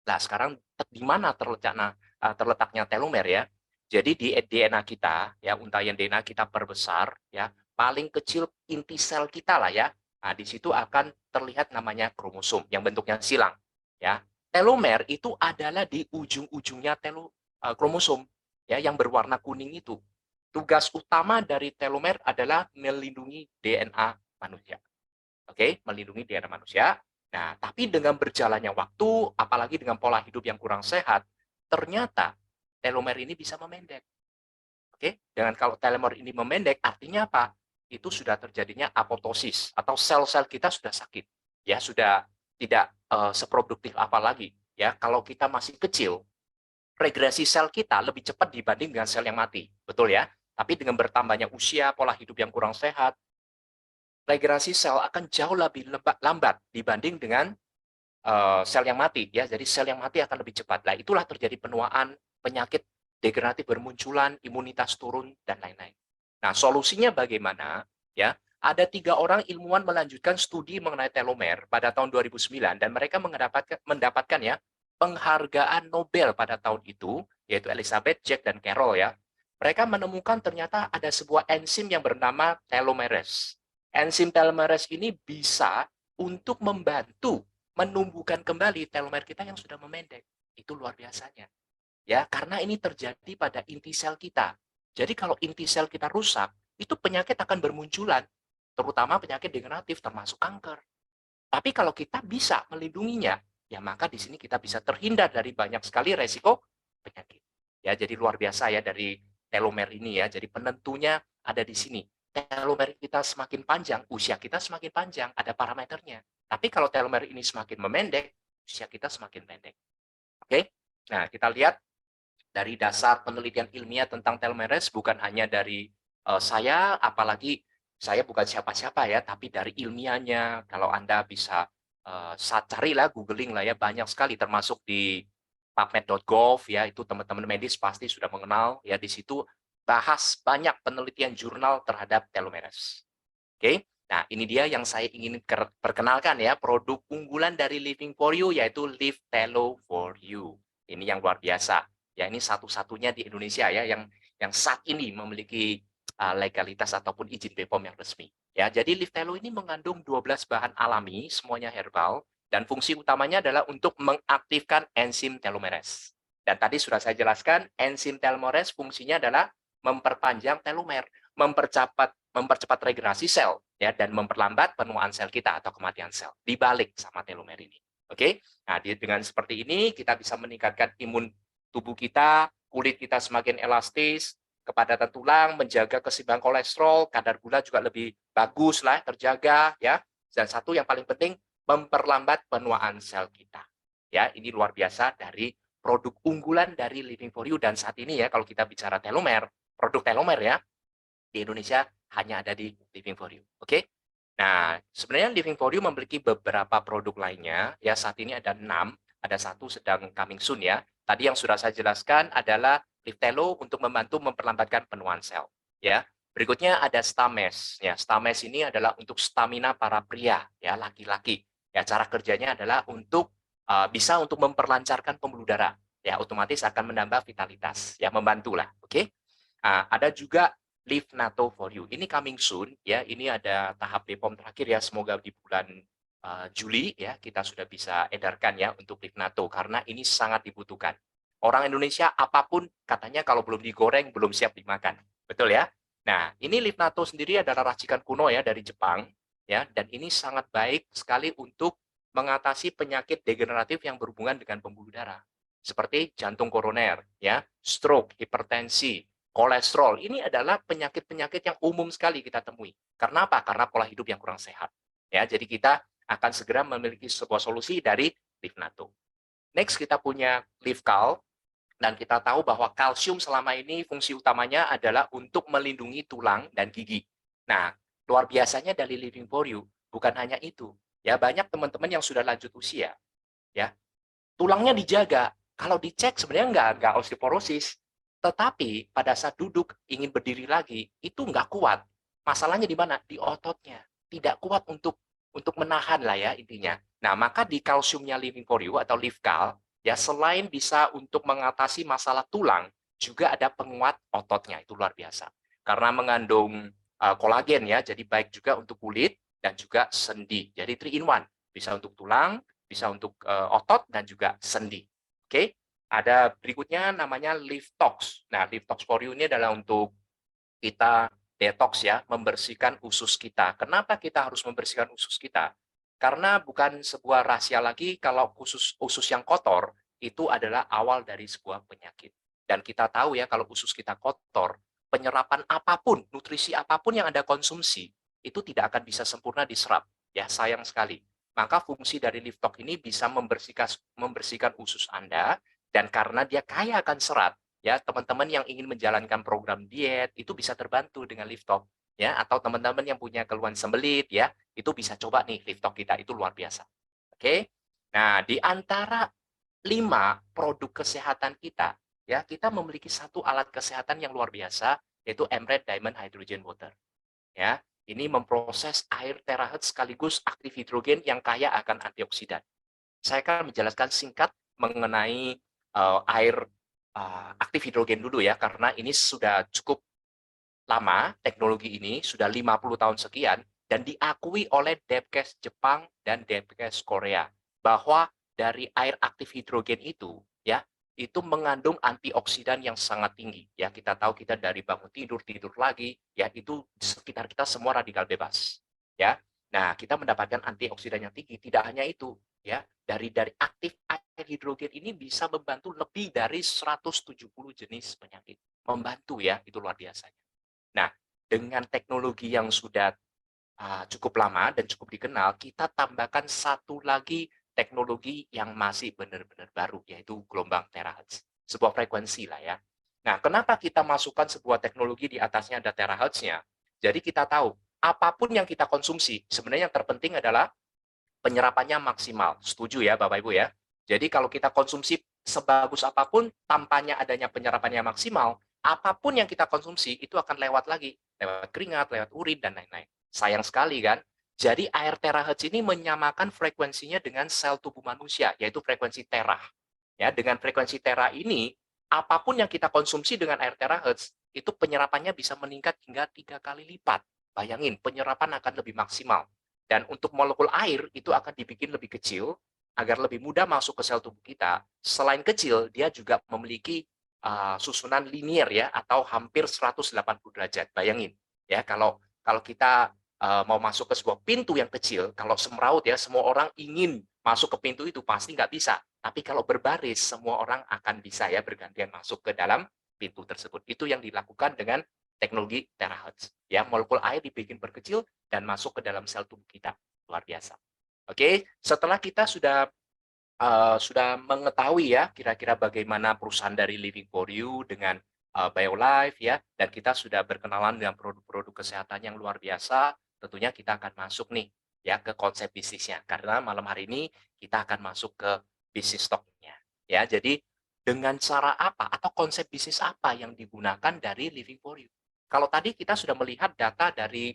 Nah, sekarang di mana terletaknya telomer ya? Jadi di DNA kita, ya, untayan DNA kita perbesar, ya, paling kecil inti sel kita lah ya. Nah, di situ akan terlihat namanya kromosom yang bentuknya silang, ya. Telomer itu adalah di ujung-ujungnya kromosom, ya, yang berwarna kuning itu. Tugas utama dari telomer adalah melindungi DNA manusia. Oke, melindungi DNA manusia. Nah, tapi dengan berjalannya waktu, apalagi dengan pola hidup yang kurang sehat, ternyata telomer ini bisa memendek. Oke, dengan kalau telomer ini memendek, artinya apa? Itu sudah terjadinya apoptosis atau sel-sel kita sudah sakit, ya, sudah tidak seproduktif apa lagi. Ya, kalau kita masih kecil, regresi sel kita lebih cepat dibanding dengan sel yang mati, betul ya? Tapi dengan bertambahnya usia, pola hidup yang kurang sehat, regenerasi sel akan jauh lebih lambat dibanding dengan sel yang mati, ya. Jadi sel yang mati akan lebih cepat. Nah, itulah terjadi penuaan, penyakit degeneratif bermunculan, imunitas turun dan lain-lain. Nah, solusinya bagaimana? Ya, ada 3 orang ilmuwan melanjutkan studi mengenai telomer pada tahun 2009 dan mereka mendapatkan ya penghargaan Nobel pada tahun itu, yaitu Elizabeth, Jack dan Carroll ya. Mereka menemukan ternyata ada sebuah enzim yang bernama telomerase. Enzim telomerase ini bisa untuk membantu menumbuhkan kembali telomer kita yang sudah memendek. Itu luar biasanya. Ya, karena ini terjadi pada inti sel kita. Jadi kalau inti sel kita rusak, itu penyakit akan bermunculan, terutama penyakit degeneratif termasuk kanker. Tapi kalau kita bisa melindunginya, ya maka di sini kita bisa terhindar dari banyak sekali resiko penyakit. Ya, jadi luar biasa ya dari telomer ini ya. Jadi penentunya ada di sini. Telomer kita semakin panjang, usia kita semakin panjang, ada parameternya. Tapi kalau telomer ini semakin memendek, usia kita semakin pendek. Oke? Nah, kita lihat dari dasar penelitian ilmiah tentang telomerase, bukan hanya dari saya, apalagi saya bukan siapa-siapa ya, tapi dari ilmiahnya, kalau Anda bisa carilah, googling lah ya, banyak sekali, termasuk di pubmed.gov ya, itu teman-teman medis pasti sudah mengenal ya, di situ bahas banyak penelitian jurnal terhadap telomerase. Oke, nah ini dia yang saya ingin perkenalkan ya, produk unggulan dari Living for You yaitu Live Telo for You. Ini yang luar biasa. Ya, ini satu-satunya di Indonesia ya yang saat ini memiliki legalitas ataupun izin BPOM yang resmi. Ya, jadi Live Telo ini mengandung 12 bahan alami, semuanya herbal, dan fungsi utamanya adalah untuk mengaktifkan enzim telomerase. Dan tadi sudah saya jelaskan, enzim telomerase fungsinya adalah memperpanjang telomer, mempercepat regenerasi sel, ya, dan memperlambat penuaan sel kita atau kematian sel. Dibalik sama telomer ini. Oke, nah dengan seperti ini kita bisa meningkatkan imun tubuh kita, kulit kita semakin elastis, kepadatan tulang, menjaga keseimbangan kolesterol, kadar gula juga lebih bagus lah, terjaga, ya. Dan satu yang paling penting, memperlambat penuaan sel kita. Ya, ini luar biasa dari produk unggulan dari Living for You. Dan saat ini ya, kalau kita bicara telomer, produk telomer ya, di Indonesia hanya ada di Living for You. Oke? Nah, sebenarnya Living for You memiliki beberapa produk lainnya. Ya, saat ini ada 6, ada 1 sedang coming soon ya. Tadi yang sudah saya jelaskan adalah Live Telo untuk membantu memperlambatkan penuaan sel. Ya, berikutnya ada Stames. Ya, Stames ini adalah untuk stamina para pria, ya, laki-laki. Ya, cara kerjanya adalah untuk bisa untuk memperlancarkan pembuluh darah. Ya, otomatis akan menambah vitalitas. Ya, membantulah. Oke? Ada juga Live NATO for You. Ini coming soon. Ya, ini ada tahap BPOM terakhir ya. Semoga di bulan Juli ya kita sudah bisa edarkan ya untuk Live NATO karena ini sangat dibutuhkan. Orang Indonesia apapun katanya kalau belum digoreng belum siap dimakan. Betul ya? Nah, ini Live NATO sendiri adalah racikan kuno ya dari Jepang ya, dan ini sangat baik sekali untuk mengatasi penyakit degeneratif yang berhubungan dengan pembuluh darah seperti jantung koroner ya, stroke, hipertensi, kolesterol. Ini adalah penyakit-penyakit yang umum sekali kita temui. Karena apa? Karena pola hidup yang kurang sehat. Ya, jadi kita akan segera memiliki sebuah solusi dari Livnato. Next kita punya Livcal, dan kita tahu bahwa kalsium selama ini fungsi utamanya adalah untuk melindungi tulang dan gigi. Nah, luar biasanya dari Living for You bukan hanya itu. Ya, banyak teman-teman yang sudah lanjut usia, ya, tulangnya dijaga. Kalau dicek sebenarnya nggak osteoporosis, tetapi pada saat duduk ingin berdiri lagi itu nggak kuat. Masalahnya di mana? Di ototnya. Tidak kuat untuk menahan lah ya intinya. Nah, maka di kalsiumnya Living for You atau Livcal, ya, selain bisa untuk mengatasi masalah tulang, juga ada penguat ototnya. Itu luar biasa. Karena mengandung kolagen ya, jadi baik juga untuk kulit dan juga sendi. Jadi 3 in 1. Bisa untuk tulang, bisa untuk otot dan juga sendi. Oke. Ada berikutnya namanya Livtox. Nah, Livtox for You ini adalah untuk kita detox ya, membersihkan usus kita. Kenapa kita harus membersihkan usus kita? Karena bukan sebuah rahasia lagi kalau usus yang kotor itu adalah awal dari sebuah penyakit. Dan kita tahu ya kalau usus kita kotor, penyerapan apapun, nutrisi apapun yang Anda konsumsi, itu tidak akan bisa sempurna diserap. Ya, sayang sekali. Maka fungsi dari Livtox ini bisa membersihkan usus Anda, dan karena dia kaya akan serat, ya, teman-teman yang ingin menjalankan program diet itu bisa terbantu dengan Livtox, ya, atau teman-teman yang punya keluhan sembelit, ya, itu bisa coba nih Livtox kita, itu luar biasa. Oke. Nah, di antara 5 produk kesehatan kita, ya, kita memiliki satu alat kesehatan yang luar biasa, yaitu Emred Diamond Hydrogen Water. Ya, ini memproses air terahertz sekaligus aktif hidrogen yang kaya akan antioksidan. Saya akan menjelaskan singkat mengenai air aktif hidrogen dulu ya, karena ini sudah cukup lama, teknologi ini sudah 50 tahun sekian, dan diakui oleh Depkes Jepang dan Depkes Korea, bahwa dari air aktif hidrogen itu, ya, itu mengandung antioksidan yang sangat tinggi. Ya, kita tahu kita dari bangun tidur lagi, ya, itu di sekitar kita semua radikal bebas. Ya, nah kita mendapatkan antioksidan yang tinggi. Tidak hanya itu, ya, dari aktif air hidrogen ini bisa membantu lebih dari 170 jenis penyakit. Membantu ya, itu luar biasanya. Nah, dengan teknologi yang sudah cukup lama dan cukup dikenal, kita tambahkan satu lagi teknologi yang masih benar-benar baru, yaitu gelombang terahertz. Sebuah frekuensi lah ya. Nah, kenapa kita masukkan sebuah teknologi di atasnya ada terahertz-nya? Jadi kita tahu, apapun yang kita konsumsi, sebenarnya yang terpenting adalah penyerapannya maksimal. Setuju ya Bapak Ibu ya? Jadi kalau kita konsumsi sebagus apapun, tanpanya adanya penyerapannya maksimal, apapun yang kita konsumsi itu akan lewat lagi. Lewat keringat, lewat urin, dan lain-lain. Sayang sekali kan? Jadi air terahertz ini menyamakan frekuensinya dengan sel tubuh manusia, yaitu frekuensi tera. Ya, dengan frekuensi tera ini, apapun yang kita konsumsi dengan air terahertz, itu penyerapannya bisa meningkat hingga 3 kali lipat. Bayangin, penyerapan akan lebih maksimal. Dan untuk molekul air, itu akan dibikin lebih kecil, agar lebih mudah masuk ke sel tubuh kita. Selain kecil, dia juga memiliki susunan linier ya, atau hampir 180 derajat. Bayangin, ya, kalau kita mau masuk ke sebuah pintu yang kecil, kalau semraut ya, semua orang ingin masuk ke pintu itu pasti nggak bisa. Tapi kalau berbaris, semua orang akan bisa ya bergantian masuk ke dalam pintu tersebut. Itu yang dilakukan dengan teknologi terahertz. Ya, molekul air dibikin berkecil dan masuk ke dalam sel tubuh kita. Luar biasa. Oke, setelah kita sudah mengetahui ya kira-kira bagaimana perusahaan dari Living for You dengan BioLife ya, dan kita sudah berkenalan dengan produk-produk kesehatan yang luar biasa. Tentunya kita akan masuk nih ya ke konsep bisnisnya, karena malam hari ini kita akan masuk ke bisnis stocknya ya. Jadi dengan cara apa atau konsep bisnis apa yang digunakan dari Living for You? Kalau tadi kita sudah melihat data dari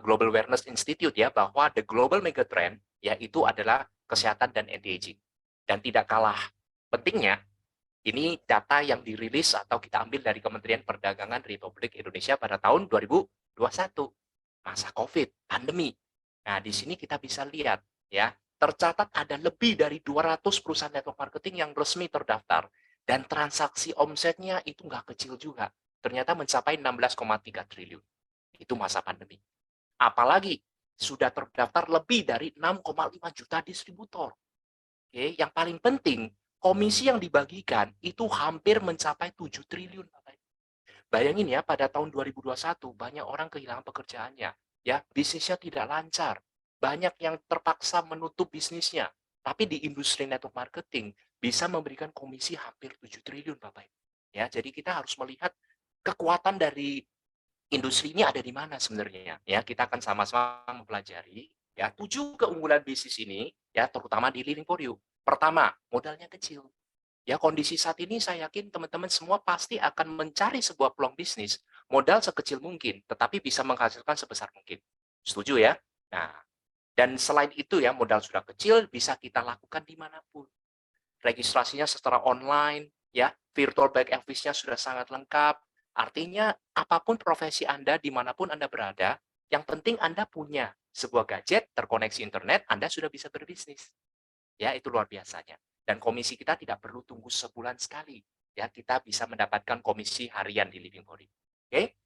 Global Wellness Institute ya, bahwa the global megatrend yaitu adalah kesehatan dan anti-aging. Dan tidak kalah pentingnya, ini data yang dirilis atau kita ambil dari Kementerian Perdagangan Republik Indonesia pada tahun 2021. Masa COVID, pandemi. Nah, di sini kita bisa lihat ya, tercatat ada lebih dari 200 perusahaan network marketing yang resmi terdaftar, dan transaksi omsetnya itu nggak kecil juga. Ternyata mencapai 16,3 triliun. Itu masa pandemi. Apalagi sudah terdaftar lebih dari 6,5 juta distributor. Oke, yang paling penting, komisi yang dibagikan itu hampir mencapai 7 triliun. Bayangin ya, pada tahun 2021 banyak orang kehilangan pekerjaannya, ya, bisnisnya tidak lancar, banyak yang terpaksa menutup bisnisnya. Tapi di industri network marketing bisa memberikan komisi hampir 7 triliun, Bapak Ibu. Ya, jadi kita harus melihat kekuatan dari industri ini ada di mana sebenarnya. Ya, kita akan sama-sama mempelajari ya 7 keunggulan bisnis ini ya, terutama di Living for You. Pertama, modalnya kecil. Ya, kondisi saat ini saya yakin teman-teman semua pasti akan mencari sebuah peluang bisnis, modal sekecil mungkin, tetapi bisa menghasilkan sebesar mungkin. Setuju ya? Nah, dan selain itu ya, modal sudah kecil, bisa kita lakukan dimanapun. Registrasinya secara online, ya, virtual back office-nya sudah sangat lengkap. Artinya, apapun profesi Anda, dimanapun Anda berada, yang penting Anda punya sebuah gadget, terkoneksi internet, Anda sudah bisa berbisnis. Ya, itu luar biasanya. Dan komisi kita tidak perlu tunggu sebulan sekali. Ya, kita bisa mendapatkan komisi harian di Living for You. Oke?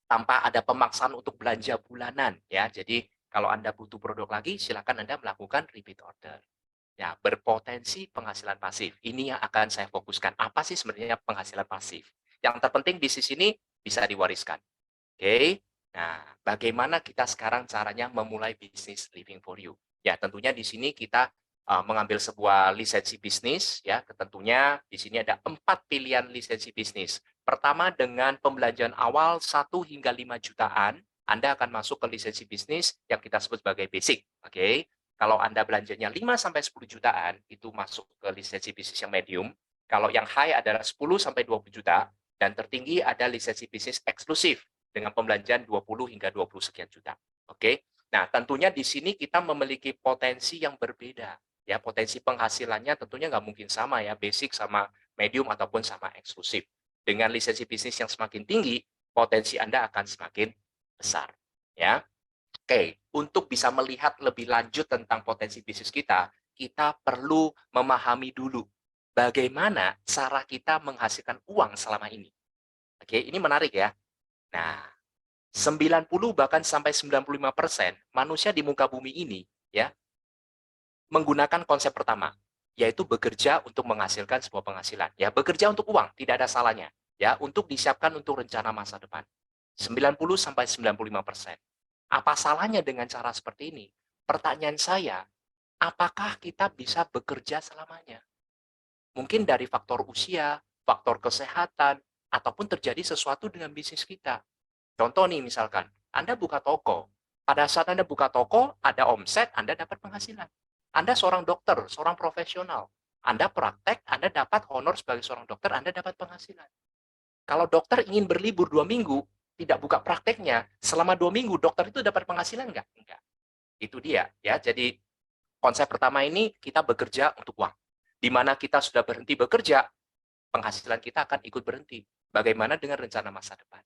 Tanpa ada pemaksaan untuk belanja bulanan. Ya, jadi kalau Anda butuh produk lagi, silakan Anda melakukan repeat order. Ya, berpotensi penghasilan pasif. Ini yang akan saya fokuskan. Apa sih sebenarnya penghasilan pasif? Yang terpenting bisnis ini bisa diwariskan. Oke? Nah, bagaimana kita sekarang caranya memulai bisnis Living for You? Ya, tentunya di sini kita mengambil sebuah lisensi bisnis, ya, tentunya di sini ada 4 pilihan lisensi bisnis. Pertama, dengan pembelanjaan awal 1 hingga 5 jutaan, Anda akan masuk ke lisensi bisnis yang kita sebut sebagai basic. Oke? Kalau Anda belanjanya 5 sampai 10 jutaan, itu masuk ke lisensi bisnis yang medium. Kalau yang high adalah 10 sampai 20 juta, dan tertinggi ada lisensi bisnis eksklusif dengan pembelanjaan 20 hingga 20 sekian juta. Oke? Nah, tentunya di sini kita memiliki potensi yang berbeda. Ya, potensi penghasilannya tentunya nggak mungkin sama ya, basic sama medium ataupun sama eksklusif. Dengan lisensi bisnis yang semakin tinggi, potensi Anda akan semakin besar. Ya, oke. Untuk bisa melihat lebih lanjut tentang potensi bisnis kita perlu memahami dulu bagaimana cara kita menghasilkan uang selama ini. Oke, ini menarik ya. Nah, 90 bahkan sampai 95% manusia di muka bumi ini ya menggunakan konsep pertama, yaitu bekerja untuk menghasilkan sebuah penghasilan. Ya, bekerja untuk uang, tidak ada salahnya. Ya, untuk disiapkan untuk rencana masa depan. 90 sampai 95%. Apa salahnya dengan cara seperti ini? Pertanyaan saya, apakah kita bisa bekerja selamanya? Mungkin dari faktor usia, faktor kesehatan, ataupun terjadi sesuatu dengan bisnis kita. Contoh nih misalkan, Anda buka toko. Pada saat Anda buka toko, ada omset, Anda dapat penghasilan. Anda seorang dokter, seorang profesional. Anda praktek, Anda dapat honor sebagai seorang dokter, Anda dapat penghasilan. Kalau dokter ingin berlibur 2 minggu, tidak buka prakteknya, selama 2 minggu dokter itu dapat penghasilan nggak? Enggak. Itu dia. Ya. Jadi konsep pertama ini kita bekerja untuk uang. Di mana kita sudah berhenti bekerja, penghasilan kita akan ikut berhenti. Bagaimana dengan rencana masa depan?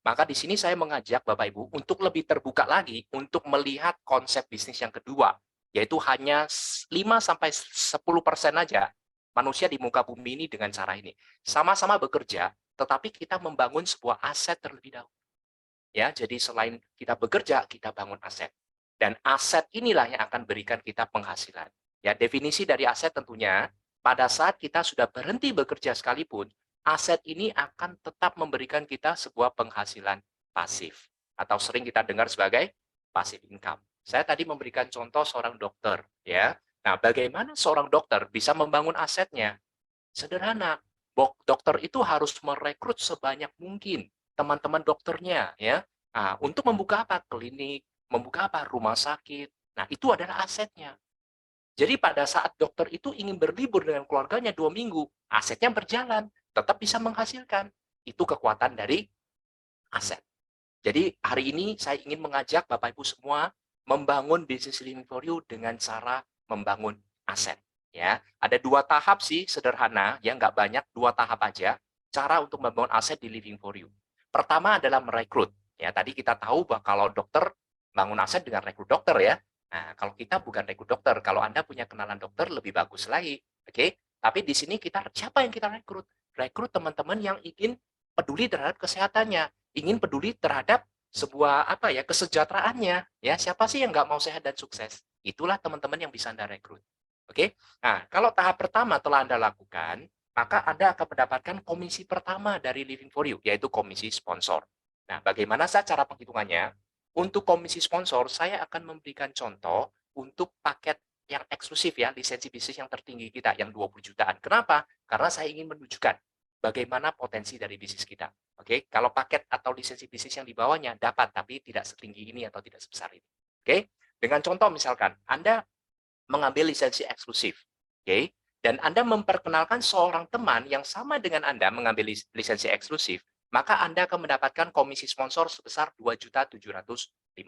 Maka di sini saya mengajak Bapak Ibu untuk lebih terbuka lagi untuk melihat konsep bisnis yang kedua, yaitu hanya 5-10% aja manusia di muka bumi ini dengan cara ini. Sama-sama bekerja, tetapi kita membangun sebuah aset terlebih dahulu. Ya, jadi selain kita bekerja, kita bangun aset. Dan aset inilah yang akan berikan kita penghasilan. Ya, definisi dari aset tentunya, pada saat kita sudah berhenti bekerja sekalipun, aset ini akan tetap memberikan kita sebuah penghasilan pasif. Atau sering kita dengar sebagai passive income. Saya tadi memberikan contoh seorang dokter, ya. Nah, bagaimana seorang dokter bisa membangun asetnya? Sederhana, dokter itu harus merekrut sebanyak mungkin teman-teman dokternya, ya. Nah, untuk membuka apa? Klinik, membuka apa? Rumah sakit. Nah, itu adalah asetnya. Jadi pada saat dokter itu ingin berlibur dengan keluarganya 2 minggu, asetnya berjalan, tetap bisa menghasilkan. Itu kekuatan dari aset. Jadi hari ini saya ingin mengajak Bapak Ibu semua membangun bisnis Living for You dengan cara membangun aset. Ya, ada 2 tahap sih sederhana, ya nggak banyak, 2 tahap aja cara untuk membangun aset di Living for You. Pertama adalah merekrut. Ya, tadi kita tahu bahwa kalau dokter bangun aset dengan rekrut dokter ya. Nah, kalau kita bukan rekrut dokter, kalau Anda punya kenalan dokter lebih bagus lagi. Oke? Tapi di sini siapa yang kita rekrut? Rekrut teman-teman yang ingin peduli terhadap kesehatannya, ingin peduli terhadap sebuah kesejahteraannya. Ya, siapa sih yang nggak mau sehat dan sukses? Itulah teman-teman yang bisa Anda rekrut. Oke? Nah, kalau tahap pertama telah Anda lakukan, maka Anda akan mendapatkan komisi pertama dari Living for You, yaitu komisi sponsor. Nah, bagaimana cara penghitungannya? Untuk komisi sponsor, saya akan memberikan contoh untuk paket yang eksklusif ya, lisensi bisnis yang tertinggi kita, yang 20 jutaan. Kenapa? Karena saya ingin menunjukkan bagaimana potensi dari bisnis kita. Oke, kalau paket atau lisensi bisnis yang di bawahnya dapat, tapi tidak setinggi ini atau tidak sebesar ini. Oke, dengan contoh misalkan, Anda mengambil lisensi eksklusif. Oke, dan Anda memperkenalkan seorang teman yang sama dengan Anda mengambil lisensi eksklusif, maka Anda akan mendapatkan komisi sponsor sebesar 2.750.000.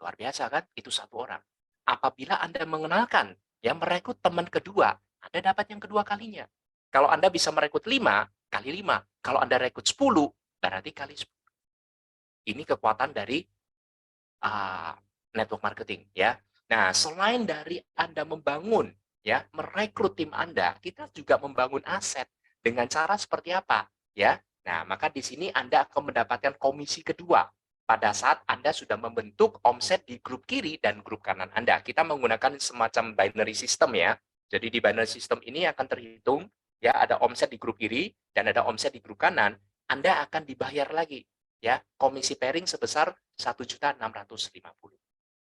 Luar biasa kan? Itu satu orang. Apabila Anda mengenalkan, ya merekrut teman kedua, Anda dapat yang kedua kalinya. Kalau Anda bisa merekrut 5 kali 5, kalau Anda rekrut 10, berarti kali 10. Ini kekuatan dari network marketing ya. Nah, selain dari Anda membangun ya, merekrut tim Anda, kita juga membangun aset dengan cara seperti apa ya. Nah, maka di sini Anda akan mendapatkan komisi kedua pada saat Anda sudah membentuk omset di grup kiri dan grup kanan Anda. Kita menggunakan semacam binary system ya. Jadi di binary system ini akan terhitung ya, ada omset di grup kiri dan ada omset di grup kanan. Anda akan dibayar lagi ya, komisi pairing sebesar 1.650.000.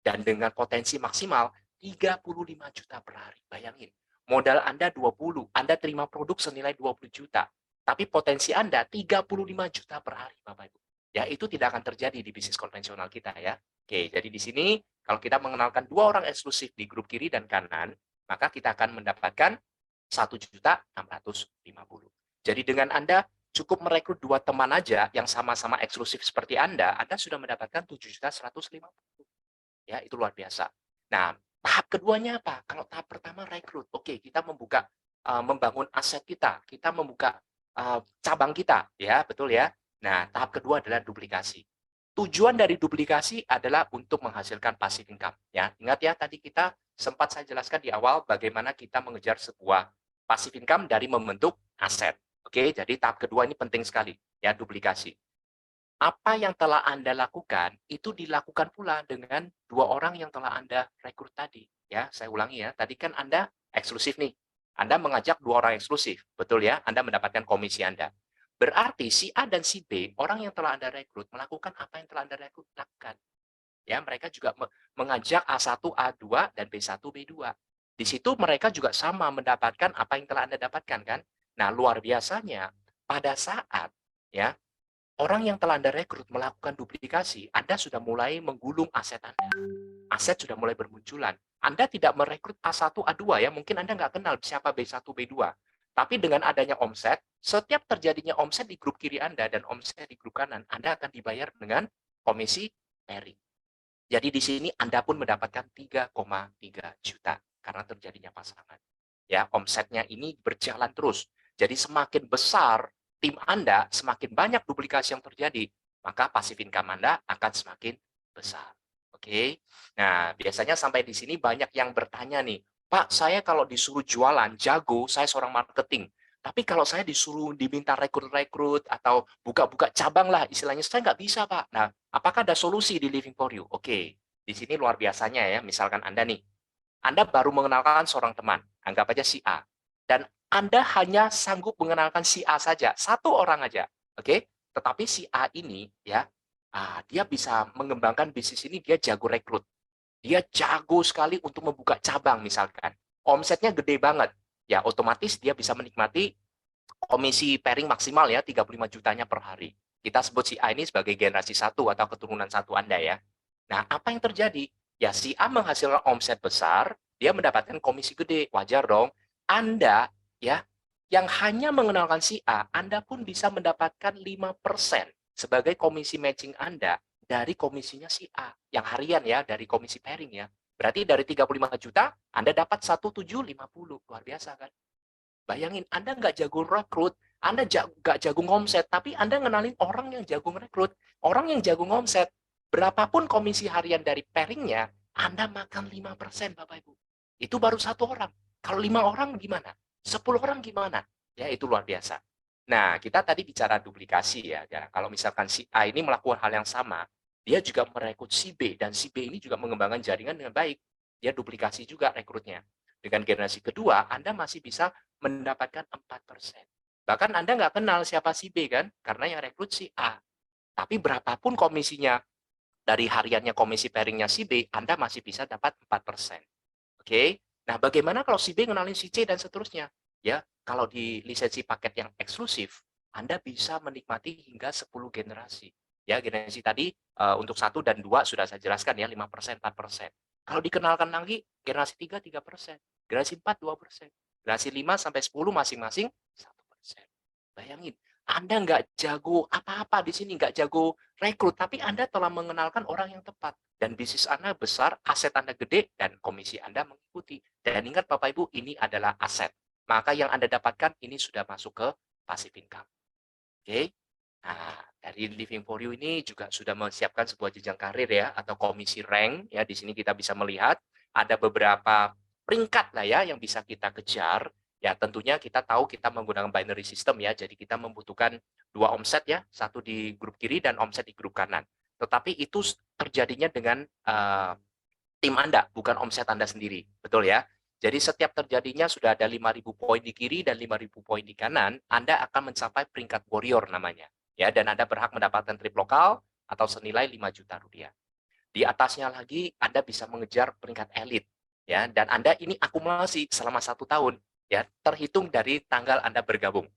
Dan dengan potensi maksimal 35 juta per hari. Bayangin, modal Anda 20, Anda terima produk senilai 20 juta. Tapi potensi Anda 35 juta per hari, Bapak Ibu. Ya, itu tidak akan terjadi di bisnis konvensional kita ya. Oke, jadi di sini kalau kita mengenalkan 2 orang eksklusif di grup kiri dan kanan, maka kita akan mendapatkan 1.650.000. Jadi dengan Anda cukup merekrut 2 teman aja yang sama-sama eksklusif seperti Anda sudah mendapatkan 7.150.000. Ya, itu luar biasa. Nah, tahap keduanya apa? Kalau tahap pertama rekrut, oke, kita membangun aset kita membuka cabang kita, ya, betul ya. Nah, tahap kedua adalah duplikasi. Tujuan dari duplikasi adalah untuk menghasilkan passive income. Ya, ingat ya, tadi kita sempat saya jelaskan di awal bagaimana kita mengejar sebuah passive income dari membentuk aset. Oke, jadi tahap kedua ini penting sekali, ya, duplikasi. Apa yang telah Anda lakukan itu dilakukan pula dengan 2 orang yang telah Anda rekrut tadi. Ya, saya ulangi ya, tadi kan Anda eksklusif nih. Anda mengajak 2 orang eksklusif, betul ya? Anda mendapatkan komisi Anda. Berarti si A dan si B, orang yang telah Anda rekrut, melakukan apa yang telah Anda rekrut lakukan. Ya, mereka juga mengajak A1, A2, dan B1, B2. Di situ mereka juga sama mendapatkan apa yang telah Anda dapatkan kan. Nah, luar biasanya pada saat ya orang yang telah Anda rekrut melakukan duplikasi, Anda sudah mulai menggulung aset Anda. Aset sudah mulai bermunculan. Anda tidak merekrut A1, A2 ya, mungkin Anda nggak kenal siapa B1, B2. Tapi dengan adanya omset, setiap terjadinya omset di grup kiri Anda dan omset di grup kanan, Anda akan dibayar dengan komisi pairing. Jadi di sini Anda pun mendapatkan 3,3 juta karena terjadinya pasangan. Ya, omsetnya ini berjalan terus. Jadi semakin besar tim Anda, semakin banyak duplikasi yang terjadi, maka passive income Anda akan semakin besar. Oke. Nah, biasanya sampai di sini banyak yang bertanya nih, Pak, saya kalau disuruh jualan, jago, saya seorang marketing. Tapi kalau saya disuruh diminta rekrut-rekrut atau buka-buka cabang lah, istilahnya saya nggak bisa, Pak. Nah, apakah ada solusi di Living for You? Oke, di sini luar biasanya ya. Misalkan Anda nih, Anda baru mengenalkan seorang teman, anggap aja si A. Dan Anda hanya sanggup mengenalkan si A saja, 1 orang aja. Oke, tetapi si A ini ya, dia bisa mengembangkan bisnis ini, dia jago rekrut. Dia jago sekali untuk membuka cabang misalkan. Omsetnya gede banget. Ya, otomatis dia bisa menikmati komisi pairing maksimal ya, 35 jutanya per hari. Kita sebut si A ini sebagai generasi 1 atau keturunan 1 Anda ya. Nah, apa yang terjadi? Ya, si A menghasilkan omset besar, dia mendapatkan komisi gede. Wajar dong. Anda ya, yang hanya mengenalkan si A, Anda pun bisa mendapatkan 5% sebagai komisi matching Anda dari komisinya si A, yang harian ya, dari komisi pairing ya. Berarti dari 35 juta, Anda dapat 1.750. Luar biasa kan? Bayangin, Anda nggak jago rekrut, Anda nggak jago ngomset, tapi Anda ngenalin orang yang jago rekrut, orang yang jago ngomset. Berapapun komisi harian dari pairingnya, Anda makan 5%, Bapak Ibu. Itu baru 1 orang. Kalau 5 orang gimana? 10 orang gimana? Ya, itu luar biasa. Nah, kita tadi bicara duplikasi ya. Kalau misalkan si A ini melakukan hal yang sama, dia juga merekrut si B, dan si B ini juga mengembangkan jaringan dengan baik. Dia duplikasi juga rekrutnya. Dengan generasi kedua, Anda masih bisa mendapatkan 4%. Bahkan Anda nggak kenal siapa si B kan, karena yang rekrut si A. Tapi berapapun komisinya, dari hariannya komisi pairingnya si B, Anda masih bisa dapat 4%. Oke? Nah, bagaimana kalau si B kenalin si C dan seterusnya? Ya, kalau di lisensi paket yang eksklusif, Anda bisa menikmati hingga 10 generasi. Ya, generasi tadi untuk 1 dan 2 sudah saya jelaskan ya, 5%, 4%. Kalau dikenalkan lagi, generasi 3, 3%. Generasi 4, 2%. Generasi 5 sampai 10 masing-masing 1%. Bayangin, Anda nggak jago apa-apa di sini, nggak jago rekrut, tapi Anda telah mengenalkan orang yang tepat. Dan bisnis Anda besar, aset Anda gede, dan komisi Anda mengikuti. Dan ingat Bapak Ibu, ini adalah aset. Maka yang Anda dapatkan ini sudah masuk ke passive income. Oke? Nah, dari Living for You ini juga sudah menyiapkan sebuah jenjang karir ya, atau komisi rank. Ya, di sini kita bisa melihat ada beberapa peringkat lah ya yang bisa kita kejar. Ya, tentunya kita tahu kita menggunakan binary system ya, jadi kita membutuhkan 2 omset ya, satu di grup kiri dan omset di grup kanan. Tetapi itu terjadinya dengan tim Anda, bukan omset Anda sendiri. Betul ya? Jadi setiap terjadinya sudah ada 5.000 poin di kiri dan 5.000 poin di kanan, Anda akan mencapai peringkat warrior namanya. Ya, dan Anda berhak mendapatkan trip lokal atau senilai 5 juta rupiah. Di atasnya lagi Anda bisa mengejar peringkat elit. Ya, dan Anda ini akumulasi selama 1 tahun. Ya, terhitung dari tanggal Anda bergabung.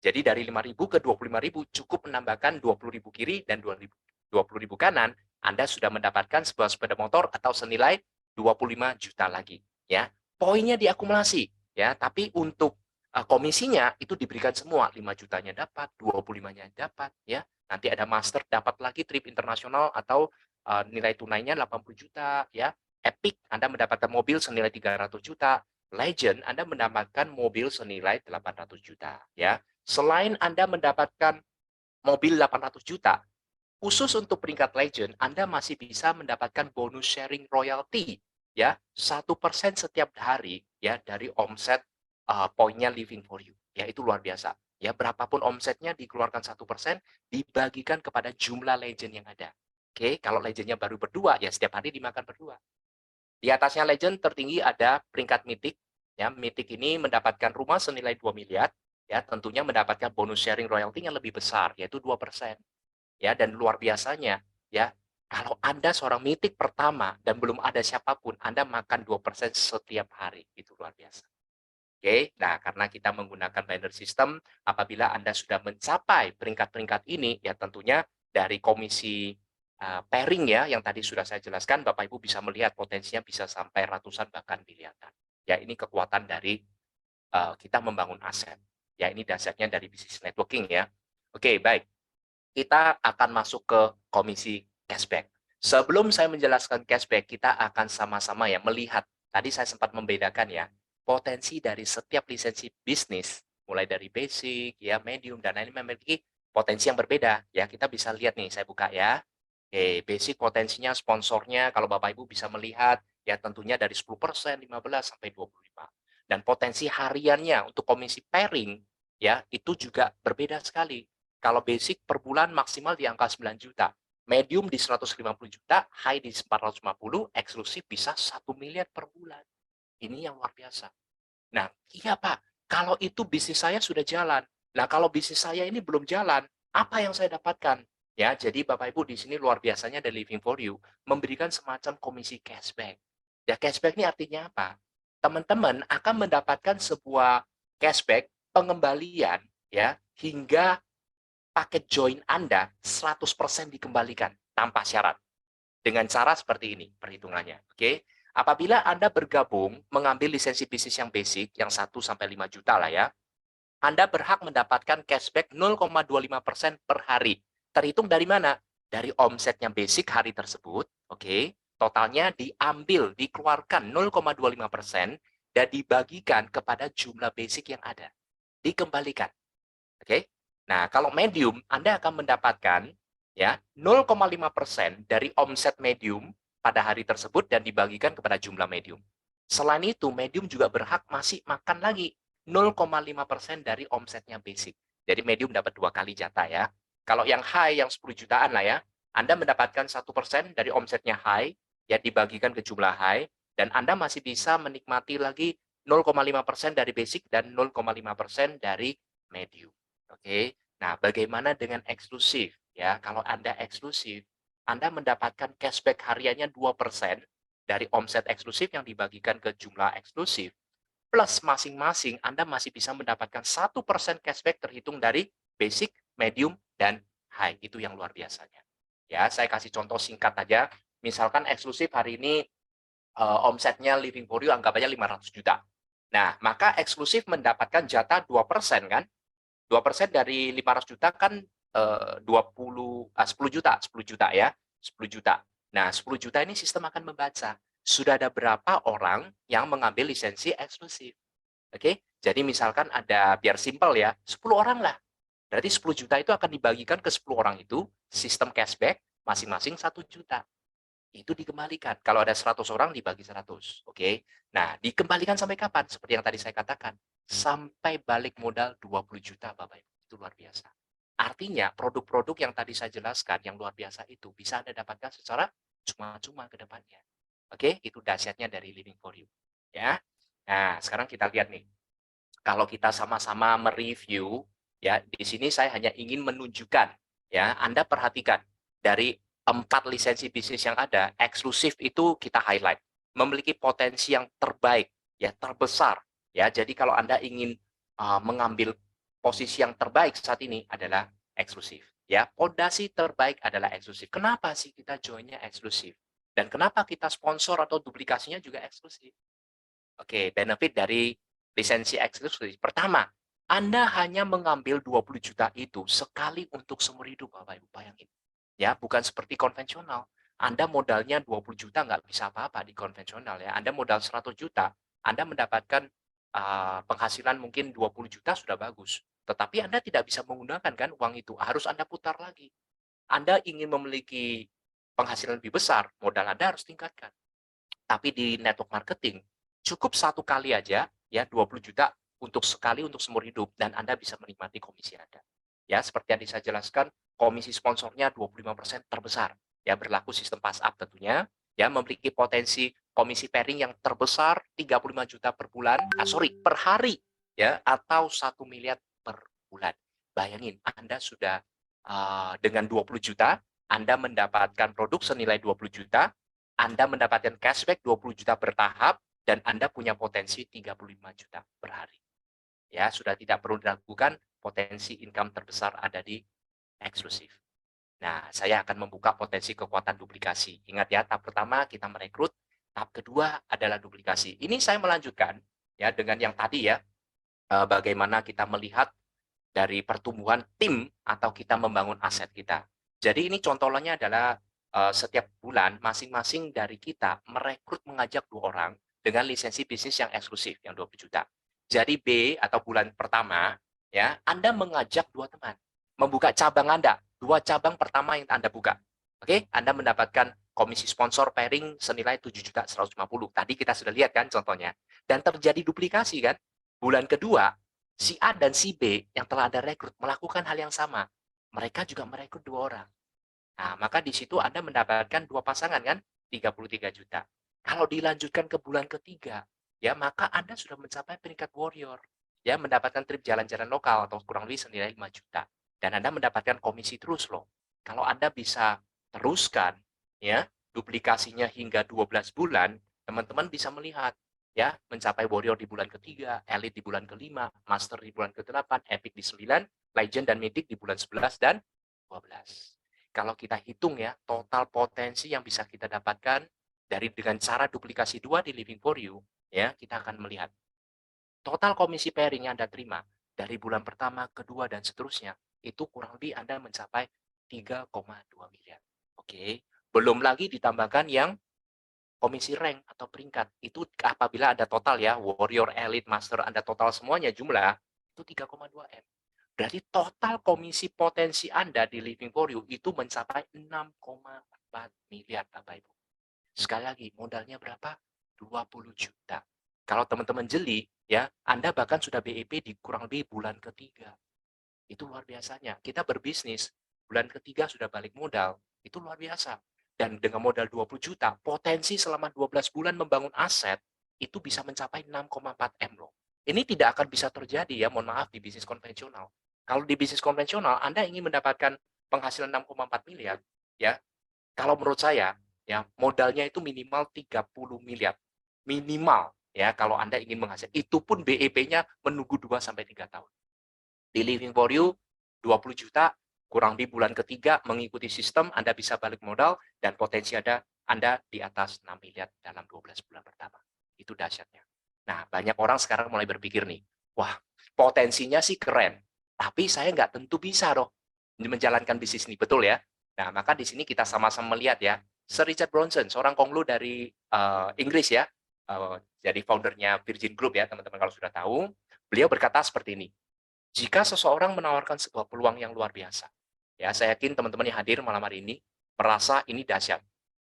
Jadi dari 5.000 ke 25.000 cukup menambahkan 20.000 kiri dan 20.000 kanan, Anda sudah mendapatkan sebuah sepeda motor atau senilai 25 juta lagi. Ya, poinnya diakumulasi. Ya, tapi untuk komisinya itu diberikan semua, 5 jutanya dapat, 25-nya dapat. Ya, nanti ada master dapat lagi trip internasional atau nilai tunainya 80 juta. Ya, Epic Anda mendapatkan mobil senilai 300 juta. Legend, Anda mendapatkan mobil senilai 800 juta. Ya, selain Anda mendapatkan mobil 800 juta, khusus untuk peringkat Legend, Anda masih bisa mendapatkan bonus sharing royalty, ya, 1% setiap hari, ya, dari omset poinnya Living for You. Ya, itu luar biasa. Ya, berapapun omsetnya dikeluarkan 1%, dibagikan kepada jumlah Legend yang ada. Oke, kalau Legendnya baru berdua, ya setiap hari dimakan berdua. Di atasnya Legend tertinggi ada peringkat Mythic. Ya, Mythic ini mendapatkan rumah senilai 2 miliar. Ya, tentunya mendapatkan bonus sharing royalty yang lebih besar, yaitu 2%. Ya, dan luar biasanya, ya, kalau Anda seorang Mythic pertama dan belum ada siapapun, Anda makan 2% setiap hari. Itu luar biasa. Oke, nah karena kita menggunakan binary system, apabila Anda sudah mencapai peringkat-peringkat ini, ya tentunya dari komisi pairing ya, yang tadi sudah saya jelaskan, Bapak Ibu bisa melihat potensinya bisa sampai ratusan bahkan miliaran. Ya, ini kekuatan dari kita membangun aset. Ya, ini dasarnya dari bisnis networking ya. Oke, baik. Kita akan masuk ke komisi cashback. Sebelum saya menjelaskan cashback, kita akan sama-sama ya melihat. Tadi saya sempat membedakan ya, potensi dari setiap lisensi bisnis, mulai dari basic, ya, medium, dan lain memiliki potensi yang berbeda. Ya, kita bisa lihat nih, saya buka ya. Oke, basic potensinya, sponsornya, kalau Bapak Ibu bisa melihat, ya tentunya dari 10%, 15, sampai 25. Dan potensi hariannya untuk komisi pairing, ya, itu juga berbeda sekali. Kalau basic per bulan maksimal di angka 9 juta. Medium di 150 juta, high di 450, eksklusif bisa 1 miliar per bulan. Ini yang luar biasa. Nah, iya Pak, kalau itu bisnis saya sudah jalan. Nah, kalau bisnis saya ini belum jalan, apa yang saya dapatkan? Ya, jadi Bapak Ibu di sini luar biasanya dari Living for You memberikan semacam komisi cashback. Ya, cashback ini artinya apa? Teman-teman akan mendapatkan sebuah cashback pengembalian ya hingga paket join Anda 100% dikembalikan tanpa syarat. Dengan cara seperti ini perhitungannya. Oke. Apabila Anda bergabung mengambil lisensi bisnis yang basic yang 1 sampai 5 juta lah ya, Anda berhak mendapatkan cashback 0,25% per hari. Terhitung dari mana? Dari omsetnya basic hari tersebut, oke. Totalnya diambil, dikeluarkan 0,25% dan dibagikan kepada jumlah basic yang ada. Dikembalikan. Oke. Nah, kalau medium, Anda akan mendapatkan ya 0,5% dari omset medium pada hari tersebut dan dibagikan kepada jumlah medium. Selain itu, medium juga berhak masih makan lagi 0,5% dari omsetnya basic. Jadi medium dapat 2 kali jatah ya. Kalau yang high, yang 10 jutaan lah ya, Anda mendapatkan 1% dari omsetnya high, ya dibagikan ke jumlah high, dan Anda masih bisa menikmati lagi 0,5% dari basic dan 0,5% dari medium. Oke. Nah, bagaimana dengan eksklusif? Ya, kalau Anda eksklusif, Anda mendapatkan cashback hariannya 2% dari omset eksklusif yang dibagikan ke jumlah eksklusif. Plus masing-masing Anda masih bisa mendapatkan 1% cashback terhitung dari basic, medium, dan high. Itu yang luar biasanya. Ya, saya kasih contoh singkat aja. Misalkan eksklusif hari ini omsetnya Living for You anggap aja 500 juta. Nah, maka eksklusif mendapatkan jatah 2% kan? 2% dari 500 juta kan 10 juta ya. 10 juta. Nah, 10 juta ini sistem akan membaca. Sudah ada berapa orang yang mengambil lisensi eksklusif. Oke, jadi misalkan ada, biar simpel ya, 10 orang lah. Berarti 10 juta itu akan dibagikan ke 10 orang itu, sistem cashback, masing-masing 1 juta. Itu dikembalikan. Kalau ada 100 orang dibagi 100. Oke. Nah, dikembalikan sampai kapan? Seperti yang tadi saya katakan. Sampai balik modal 20 juta, Bapak Ibu. Itu luar biasa. Artinya, produk-produk yang tadi saya jelaskan, yang luar biasa itu, bisa Anda dapatkan secara cuma-cuma ke depannya. Oke, itu dahsyatnya dari Living for You. Ya. Nah, sekarang kita lihat nih. Kalau kita sama-sama mereview, ya, di sini saya hanya ingin menunjukkan, ya, Anda perhatikan dari 4 lisensi bisnis yang ada, eksklusif itu kita highlight, memiliki potensi yang terbaik, ya, terbesar, ya. Jadi kalau Anda ingin mengambil posisi yang terbaik saat ini adalah eksklusif, ya. Pondasi terbaik adalah eksklusif. Kenapa sih kita joinnya eksklusif? Dan kenapa kita sponsor atau duplikasinya juga eksklusif? Oke, benefit dari lisensi eksklusif. Pertama, Anda hanya mengambil 20 juta itu sekali untuk seumur hidup, Bapak Ibu, bayangin. Ya, bukan seperti konvensional. Anda modalnya 20 juta nggak bisa apa-apa di konvensional ya. Anda modal 100 juta, Anda mendapatkan penghasilan mungkin 20 juta sudah bagus. Tetapi Anda tidak bisa menggunakan kan uang itu, harus Anda putar lagi. Anda ingin memiliki penghasilan lebih besar, modal Anda harus tingkatkan. Tapi di network marketing, cukup 1 kali aja, ya 20 juta untuk sekali untuk seumur hidup, dan Anda bisa menikmati komisi Anda. Ya, seperti yang saya jelaskan, komisi sponsornya 25% terbesar. Ya, berlaku sistem pass up tentunya. Ya, memiliki potensi komisi pairing yang terbesar 35 juta per bulan, per hari, ya, atau 1 miliar per bulan. Bayangin, Anda sudah dengan 20 juta, Anda mendapatkan produk senilai 20 juta, Anda mendapatkan cashback 20 juta bertahap, dan Anda punya potensi 35 juta per hari. Ya, sudah tidak perlu diragukan, potensi income terbesar ada di eksklusif. Nah, saya akan membuka potensi kekuatan duplikasi. Ingat ya, tahap pertama kita merekrut, tahap kedua adalah duplikasi. Ini saya melanjutkan ya dengan yang tadi ya, bagaimana kita melihat dari pertumbuhan tim atau kita membangun aset kita. Jadi ini contohnya adalah setiap bulan masing-masing dari kita merekrut mengajak 2 orang dengan lisensi bisnis yang eksklusif yang 20 juta. Jadi B atau bulan pertama ya, Anda mengajak 2 teman, membuka cabang Anda, 2 cabang pertama yang Anda buka. Oke, Anda mendapatkan komisi sponsor pairing senilai 7.150. Tadi kita sudah lihat kan contohnya. Dan terjadi duplikasi kan. Bulan kedua, si A dan si B yang telah Anda rekrut melakukan hal yang sama. Mereka juga merekrut 2 orang. Nah, maka di situ Anda mendapatkan 2 pasangan kan, 33 juta. Kalau dilanjutkan ke bulan ketiga, ya maka Anda sudah mencapai peringkat warrior. Ya, mendapatkan trip jalan-jalan lokal atau kurang lebih senilai 5 juta. Dan Anda mendapatkan komisi terus loh. Kalau Anda bisa teruskan ya duplikasinya hingga 12 bulan, teman-teman bisa melihat ya mencapai warrior di bulan ketiga, elite di bulan kelima, master di bulan ke-8, epic di 9, legend dan mythic di bulan 11 dan 12. Kalau kita hitung ya total potensi yang bisa kita dapatkan dengan cara duplikasi 2 di Living for You, ya kita akan melihat total komisi pairing yang Anda terima dari bulan pertama, kedua, dan seterusnya, itu kurang lebih Anda mencapai 3,2 miliar. Oke, belum lagi ditambahkan yang komisi rank atau peringkat. Itu apabila ada total ya, warrior, elite, master, Anda total semuanya jumlah, itu 3,2 M. Berarti total komisi potensi Anda di Living for You itu mencapai 6,4 miliar, Bapak Ibu. Sekali lagi, modalnya berapa? 20 juta. Kalau teman-teman jeli, ya, Anda bahkan sudah BEP di kurang lebih bulan ketiga. Itu luar biasanya. Kita berbisnis, bulan ketiga sudah balik modal. Itu luar biasa. Dan dengan modal 20 juta, potensi selama 12 bulan membangun aset, itu bisa mencapai 6,4 M loh. Ini tidak akan bisa terjadi ya, mohon maaf, di bisnis konvensional. Kalau di bisnis konvensional, Anda ingin mendapatkan penghasilan 6,4 miliar, ya, kalau menurut saya, ya, modalnya itu minimal 30 miliar. Minimal, ya, kalau Anda ingin menghasilkan. Itu pun BEP-nya menunggu 2-3 tahun. Di Living for You, 20 juta, kurang di bulan ketiga, mengikuti sistem, Anda bisa balik modal, dan potensi Anda di atas 6 miliar dalam 12 bulan pertama. Itu dahsyatnya. Nah, banyak orang sekarang mulai berpikir nih, wah, potensinya sih keren, tapi saya nggak tentu bisa dong menjalankan bisnis ini, betul ya? Nah, maka di sini kita sama-sama melihat ya, Sir Richard Branson, seorang konglo dari Inggris ya, jadi foundernya Virgin Group ya, teman-teman kalau sudah tahu, beliau berkata seperti ini, jika seseorang menawarkan sebuah peluang yang luar biasa, ya saya yakin teman-teman yang hadir malam hari ini merasa ini dahsyat.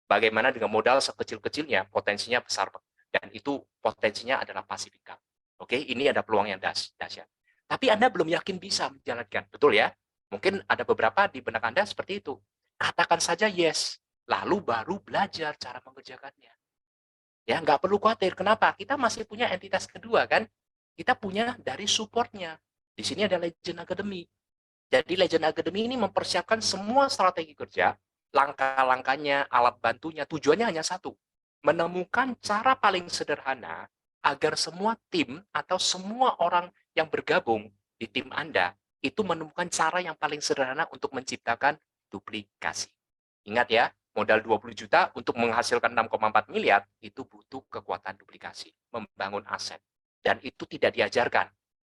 Bagaimana dengan modal sekecil-kecilnya, potensinya besar, dan itu potensinya adalah passive income. Oke, ini ada peluang yang dahsyat. Tapi Anda belum yakin bisa menjalankan, betul ya? Mungkin ada beberapa di benak Anda seperti itu. Katakan saja yes, lalu baru belajar cara mengerjakannya. Ya, nggak perlu khawatir. Kenapa? Kita masih punya entitas kedua kan? Kita punya dari supportnya. Di sini ada Legend Academy. Jadi Legend Academy ini mempersiapkan semua strategi kerja, langkah-langkahnya, alat bantunya, tujuannya hanya satu. Menemukan cara paling sederhana agar semua tim atau semua orang yang bergabung di tim Anda itu menemukan cara yang paling sederhana untuk menciptakan duplikasi. Ingat ya, modal 20 juta untuk menghasilkan 6,4 miliar itu butuh kekuatan duplikasi, membangun aset. Dan itu tidak diajarkan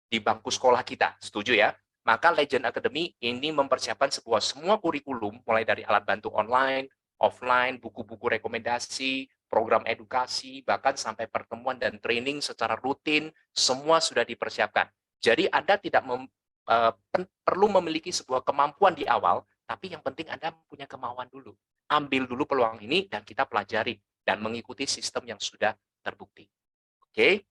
di bangku sekolah kita, setuju ya? Maka Legend Academy ini mempersiapkan semua kurikulum, mulai dari alat bantu online, offline, buku-buku rekomendasi, program edukasi, bahkan sampai pertemuan dan training secara rutin, semua sudah dipersiapkan. Jadi Anda tidak perlu memiliki sebuah kemampuan di awal, tapi yang penting Anda punya kemauan dulu. Ambil dulu peluang ini dan kita pelajari dan mengikuti sistem yang sudah terbukti. Oke?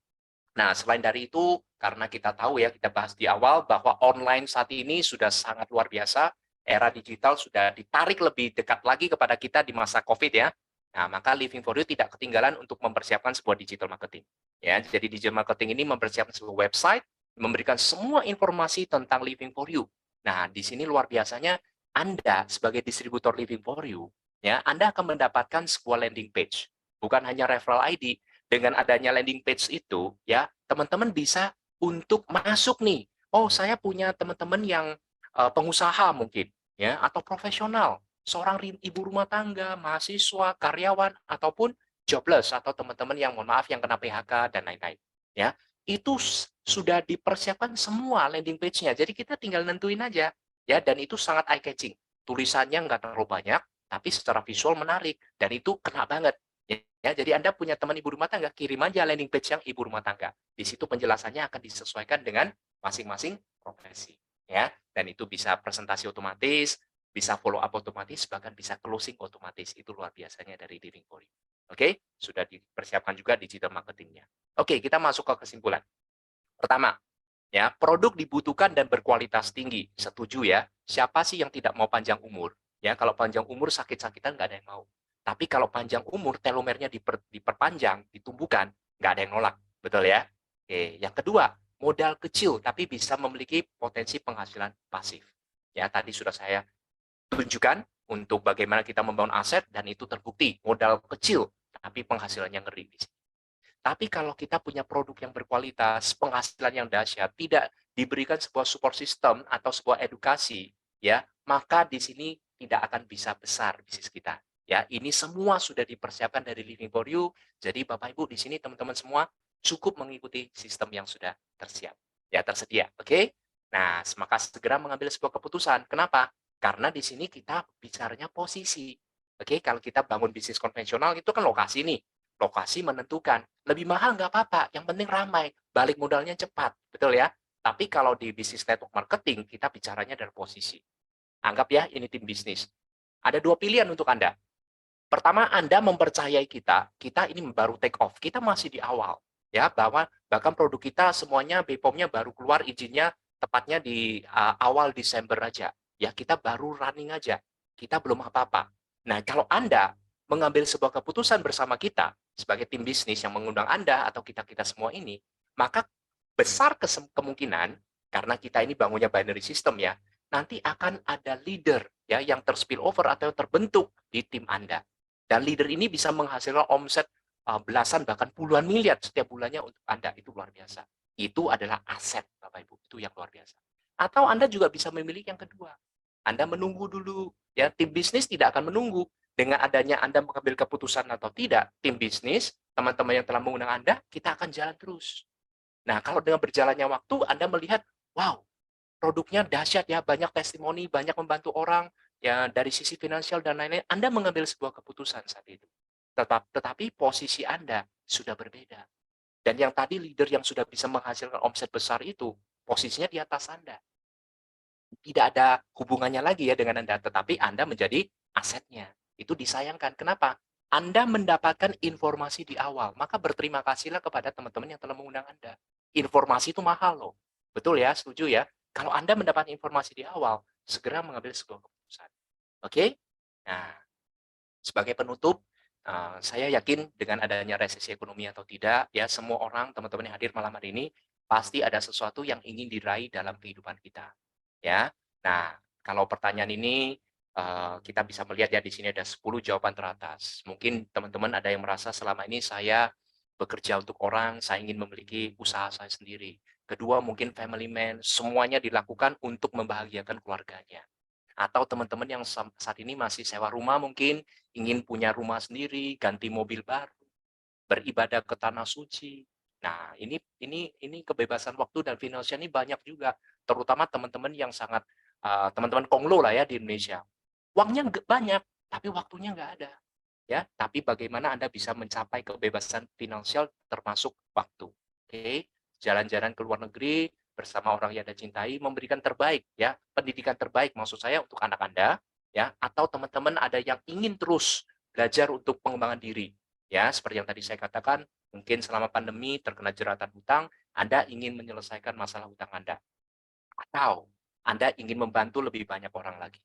Nah, selain dari itu, karena kita tahu ya, kita bahas di awal bahwa online saat ini sudah sangat luar biasa, era digital sudah ditarik lebih dekat lagi kepada kita di masa COVID ya. Nah, maka Living for You tidak ketinggalan untuk mempersiapkan sebuah digital marketing. Ya, jadi digital marketing ini mempersiapkan sebuah website, memberikan semua informasi tentang Living for You. Nah, di sini luar biasanya Anda sebagai distributor Living for You, ya, Anda akan mendapatkan sebuah landing page. Bukan hanya referral ID, dengan adanya landing page itu, ya, teman-teman bisa untuk masuk nih. Oh, saya punya teman-teman yang pengusaha mungkin, ya, atau profesional, seorang ibu rumah tangga, mahasiswa, karyawan, ataupun jobless atau teman-teman yang mohon maaf yang kena PHK dan lain-lain. Ya, itu sudah dipersiapkan semua landing page-nya. Jadi kita tinggal nentuin aja, ya, dan itu sangat eye catching. Tulisannya nggak terlalu banyak, tapi secara visual menarik dan itu kena banget. Ya, jadi Anda punya teman ibu rumah tangga, kirim aja landing page yang ibu rumah tangga. Di situ penjelasannya akan disesuaikan dengan masing-masing profesi, ya. Dan itu bisa presentasi otomatis, bisa follow up otomatis, bahkan bisa closing otomatis. Itu luar biasanya dari Living for You. Oke, sudah dipersiapkan juga digital marketingnya. Oke, kita masuk ke kesimpulan. Pertama, ya, produk dibutuhkan dan berkualitas tinggi. Setuju ya? Siapa sih yang tidak mau panjang umur? Ya, kalau panjang umur sakit-sakitan nggak ada yang mau. Tapi kalau panjang umur, telomernya diperpanjang, ditumbuhkan, nggak ada yang nolak. Betul ya? Oke. Yang kedua, modal kecil tapi bisa memiliki potensi penghasilan pasif. Ya, tadi sudah saya tunjukkan untuk bagaimana kita membangun aset dan itu terbukti. Modal kecil tapi penghasilannya ngeri. Tapi kalau kita punya produk yang berkualitas, penghasilan yang dahsyat, tidak diberikan sebuah support system atau sebuah edukasi, ya, maka di sini tidak akan bisa besar bisnis kita. Ya, ini semua sudah dipersiapkan dari Living for You. Jadi Bapak Ibu di sini teman-teman semua cukup mengikuti sistem yang sudah tersedia. Oke? Nah, maka segera mengambil sebuah keputusan. Kenapa? Karena di sini kita bicaranya posisi. Oke, kalau kita bangun bisnis konvensional itu kan lokasi nih. Lokasi menentukan. Lebih mahal nggak apa-apa, yang penting ramai, balik modalnya cepat. Betul ya? Tapi kalau di bisnis network marketing, kita bicaranya dari posisi. Anggap ya, ini tim bisnis. Ada dua pilihan untuk Anda. Pertama, Anda mempercayai kita ini baru take off, kita masih di awal, ya, bahwa bahkan produk kita semuanya BPOM-nya baru keluar izinnya tepatnya di awal Desember aja, ya, kita baru running aja, kita belum apa-apa. Nah, kalau Anda mengambil sebuah keputusan bersama kita sebagai tim bisnis yang mengundang Anda atau kita-kita semua ini, maka besar kemungkinan karena kita ini bangunnya binary system ya, nanti akan ada leader ya yang terspill over atau yang terbentuk di tim Anda. Dan leader ini bisa menghasilkan omset belasan bahkan puluhan miliar setiap bulannya untuk Anda. Itu luar biasa. Itu adalah aset Bapak Ibu, itu yang luar biasa. Atau Anda juga bisa memilih yang kedua. Anda menunggu dulu ya, tim bisnis tidak akan menunggu. Dengan adanya Anda mengambil keputusan atau tidak, tim bisnis, teman-teman yang telah mengundang Anda, kita akan jalan terus. Nah, kalau dengan berjalannya waktu, Anda melihat, wow, produknya dahsyat ya, banyak testimoni, banyak membantu orang, ya dari sisi finansial dan lain-lain, Anda mengambil sebuah keputusan saat itu. Tetapi posisi Anda sudah berbeda. Dan yang tadi leader yang sudah bisa menghasilkan omset besar itu, posisinya di atas Anda. Tidak ada hubungannya lagi ya dengan Anda, tetapi Anda menjadi asetnya. Itu disayangkan. Kenapa? Anda mendapatkan informasi di awal, maka berterima kasihlah kepada teman-teman yang telah mengundang Anda. Informasi itu mahal loh. Betul ya, setuju ya? Kalau Anda mendapat informasi di awal, segera mengambil sebuah keputusan. Oke? Nah, sebagai penutup, saya yakin dengan adanya resesi ekonomi atau tidak, ya semua orang, teman-teman yang hadir malam hari ini, pasti ada sesuatu yang ingin diraih dalam kehidupan kita. Ya, nah kalau pertanyaan ini kita bisa melihat ya di sini ada 10 jawaban teratas. Mungkin teman-teman ada yang merasa selama ini saya bekerja untuk orang, saya ingin memiliki usaha saya sendiri. Kedua, mungkin family man, semuanya dilakukan untuk membahagiakan keluarganya. Atau teman-teman yang saat ini masih sewa rumah mungkin, ingin punya rumah sendiri, ganti mobil baru, beribadah ke tanah suci. Nah, ini kebebasan waktu dan finansial ini banyak juga, terutama teman-teman yang sangat teman-teman konglo lah ya di Indonesia. Uangnya banyak, tapi waktunya nggak ada. Ya, tapi bagaimana Anda bisa mencapai kebebasan finansial termasuk waktu? Oke, jalan-jalan ke luar negeri bersama orang yang Anda cintai, memberikan terbaik ya, pendidikan terbaik maksud saya untuk anak Anda ya, atau teman-teman ada yang ingin terus belajar untuk pengembangan diri ya, seperti yang tadi saya katakan, mungkin selama pandemi terkena jeratan hutang, Anda ingin menyelesaikan masalah hutang Anda, atau Anda ingin membantu lebih banyak orang lagi.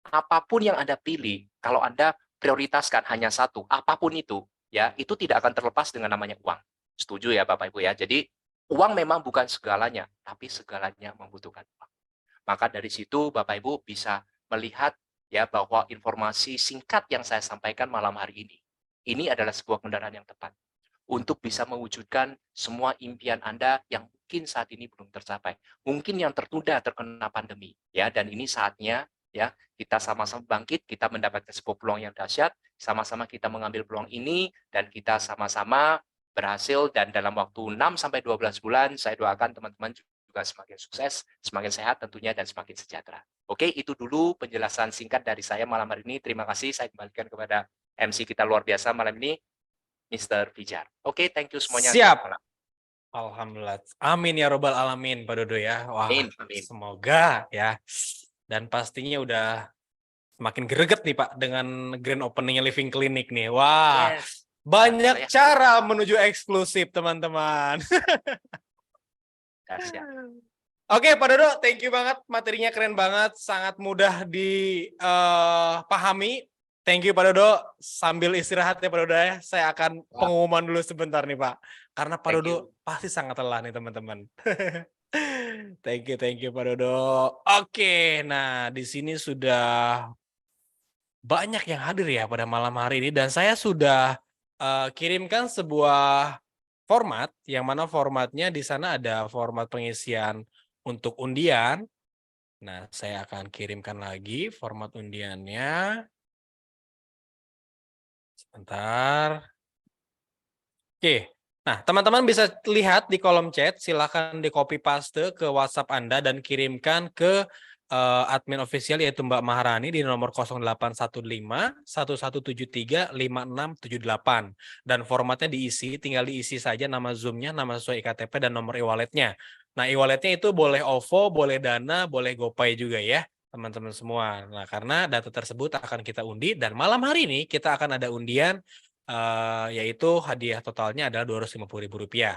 Apapun yang Anda pilih, kalau Anda prioritaskan hanya satu, apapun itu ya, itu tidak akan terlepas dengan namanya uang. Setuju ya Bapak Ibu ya. Jadi uang memang bukan segalanya, tapi segalanya membutuhkan uang. Maka dari situ Bapak Ibu bisa melihat ya bahwa informasi singkat yang saya sampaikan malam hari ini adalah sebuah kendaraan yang tepat untuk bisa mewujudkan semua impian Anda yang mungkin saat ini belum tercapai. Mungkin yang tertunda terkena pandemi ya, dan ini saatnya ya kita sama-sama bangkit, kita mendapatkan sebuah peluang yang dahsyat, sama-sama kita mengambil peluang ini dan kita sama-sama berhasil, dan dalam waktu 6-12 bulan saya doakan teman-teman juga semakin sukses, semakin sehat tentunya, dan semakin sejahtera. Oke, itu dulu penjelasan singkat dari saya malam hari ini. Terima kasih, saya kembalikan kepada MC kita luar biasa malam ini, Mr. Fijar. Oke, thank you semuanya. Siap. Alhamdulillah. Amin ya robbal alamin Pak Dodo ya. Wah, amin. Semoga ya. Dan pastinya udah semakin greget nih Pak dengan grand openingnya Living Clinic nih. Wah. Yes. Banyak cara menuju eksklusif, teman-teman. Oke, Pak Dodo, thank you banget. Materinya keren banget, sangat mudah dipahami. Thank you, Pak Dodo. Sambil istirahat ya, Pak Dodo ya. Saya akan pengumuman dulu sebentar nih, Pak. Karena Pak Dodo pasti sangat lelah nih, teman-teman. Thank you, Pak Dodo. Oke, nah di sini sudah banyak yang hadir ya pada malam hari ini. Dan saya sudah kirimkan sebuah format, yang mana formatnya di sana ada format pengisian untuk undian. Nah, saya akan kirimkan lagi format undiannya. Sebentar. Oke, nah teman-teman bisa lihat di kolom chat, silakan di copy paste ke WhatsApp Anda dan kirimkan ke admin official yaitu Mbak Maharani di nomor 0815 1173 5678, dan formatnya diisi, tinggal diisi saja nama Zoom-nya, nama sesuai IKTP dan nomor e-walletnya. Nah, e-walletnya itu boleh OVO, boleh Dana, boleh GoPay juga ya teman-teman semua. Nah, karena data tersebut akan kita undi, dan malam hari ini kita akan ada undian yaitu hadiah totalnya adalah Rp250.000.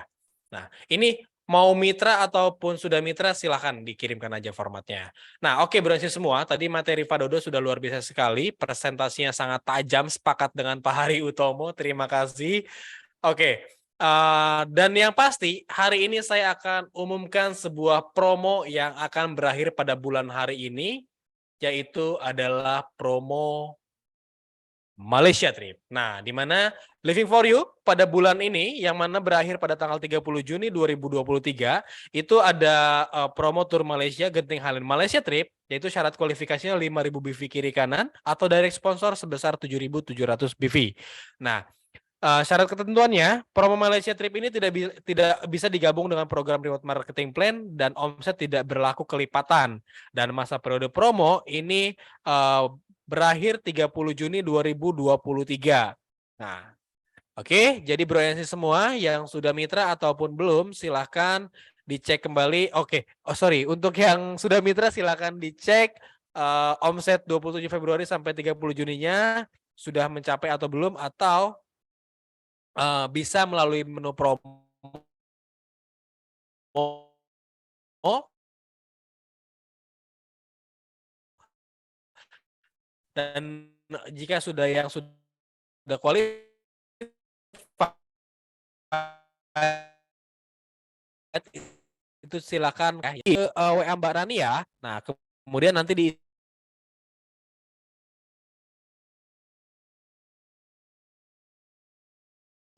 Nah, ini Mau mitra ataupun sudah mitra silahkan dikirimkan aja formatnya. Nah oke Bro Ensis semua, tadi materi Pak Dodo sudah luar biasa sekali, presentasinya sangat tajam, sepakat dengan Pak Hari Utomo, terima kasih. Oke, dan yang pasti hari ini saya akan umumkan sebuah promo yang akan berakhir pada bulan hari ini, yaitu adalah promo Malaysia Trip. Nah, di mana Living for You pada bulan ini yang mana berakhir pada tanggal 30 Juni 2023 itu ada promo tur Malaysia Genting Highland Malaysia Trip, yaitu syarat kualifikasinya 5.000 BV kiri kanan atau direct sponsor sebesar 7.700 BV. Nah, syarat ketentuannya, promo Malaysia Trip ini tidak bisa digabung dengan program Reward Marketing Plan dan omset tidak berlaku kelipatan. Dan masa periode promo ini berakhir 30 Juni 2023. Nah, oke, jadi Bro Ensis semua yang sudah mitra ataupun belum silahkan dicek kembali. Oke, untuk yang sudah mitra silahkan dicek omset 27 Februari sampai 30 Juninya sudah mencapai atau belum, atau bisa melalui menu promo dan jika sudah qualified itu silakan WA Mbak Rani ya. Nah, kemudian nanti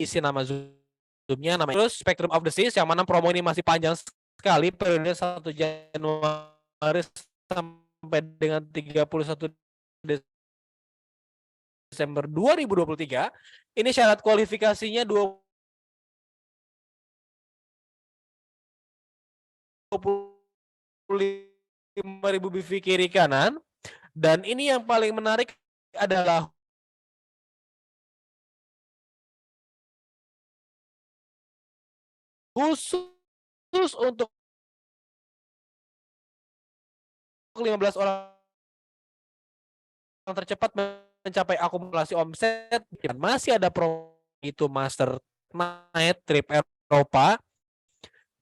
isi nama Zoom-nya, nama terus Spectrum of the Seas, yang mana promo ini masih panjang sekali, periode 1 Januari sampai dengan 31 Desember 2023. Ini syarat kualifikasinya 25.000 BV kiri kanan. Dan ini yang paling menarik adalah khusus untuk 15 orang tercepat mencapai akumulasi omset, dan masih ada promo itu Master Night Trip Eropa,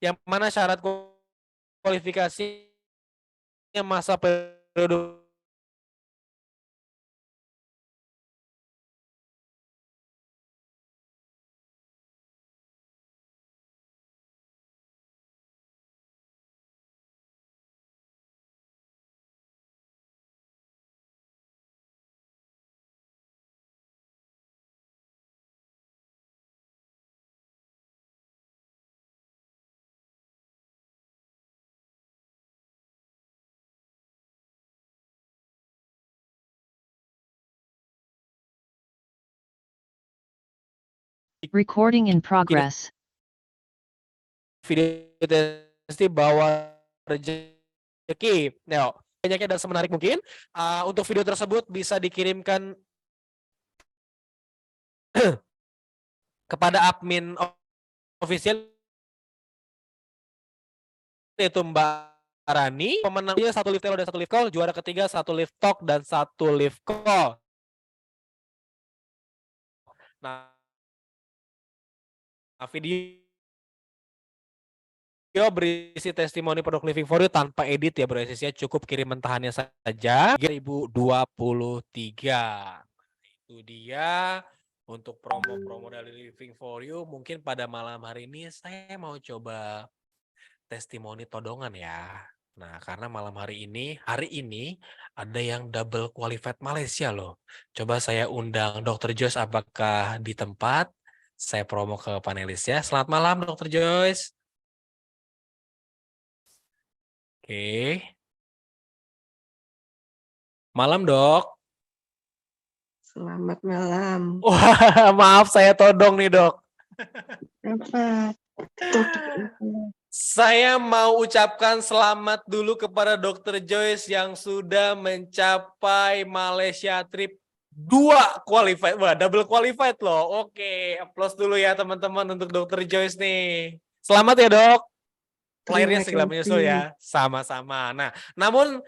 yang mana syarat kualifikasinya masa periode Recording in progress. Video testi bawa rezeki. Nah, banyaknya dan semenarik mungkin. Untuk video tersebut bisa dikirimkan kepada admin official, yaitu Mbak Rani. Pemenangnya 1 live telo dan 1 live call, juara ketiga 1 live talk dan 1 live call. Nah, video berisi testimoni produk Living for You tanpa edit ya Bro Ensis ya, cukup kirim mentahannya saja. 2023. Itu dia untuk promo-promo dari Living for You. Mungkin pada malam hari ini saya mau coba testimoni todongan ya. Nah, karena malam hari ini ada yang double qualified Malaysia loh. Coba saya undang Dr. Joyce, apakah di tempat? Saya promo ke panelis ya. Selamat malam Dr. Joyce. Oke. Malam Dok. Selamat malam. Wah, maaf saya todong nih Dok. Saya mau ucapkan selamat dulu kepada Dr. Joyce yang sudah mencapai Malaysia Trip 2 qualified. Wah, double qualified loh. Oke, applause dulu ya teman-teman untuk Dr. Joyce nih. Selamat ya Dok. Lahirnya segala menyusul ya. Sama-sama. Nah, namun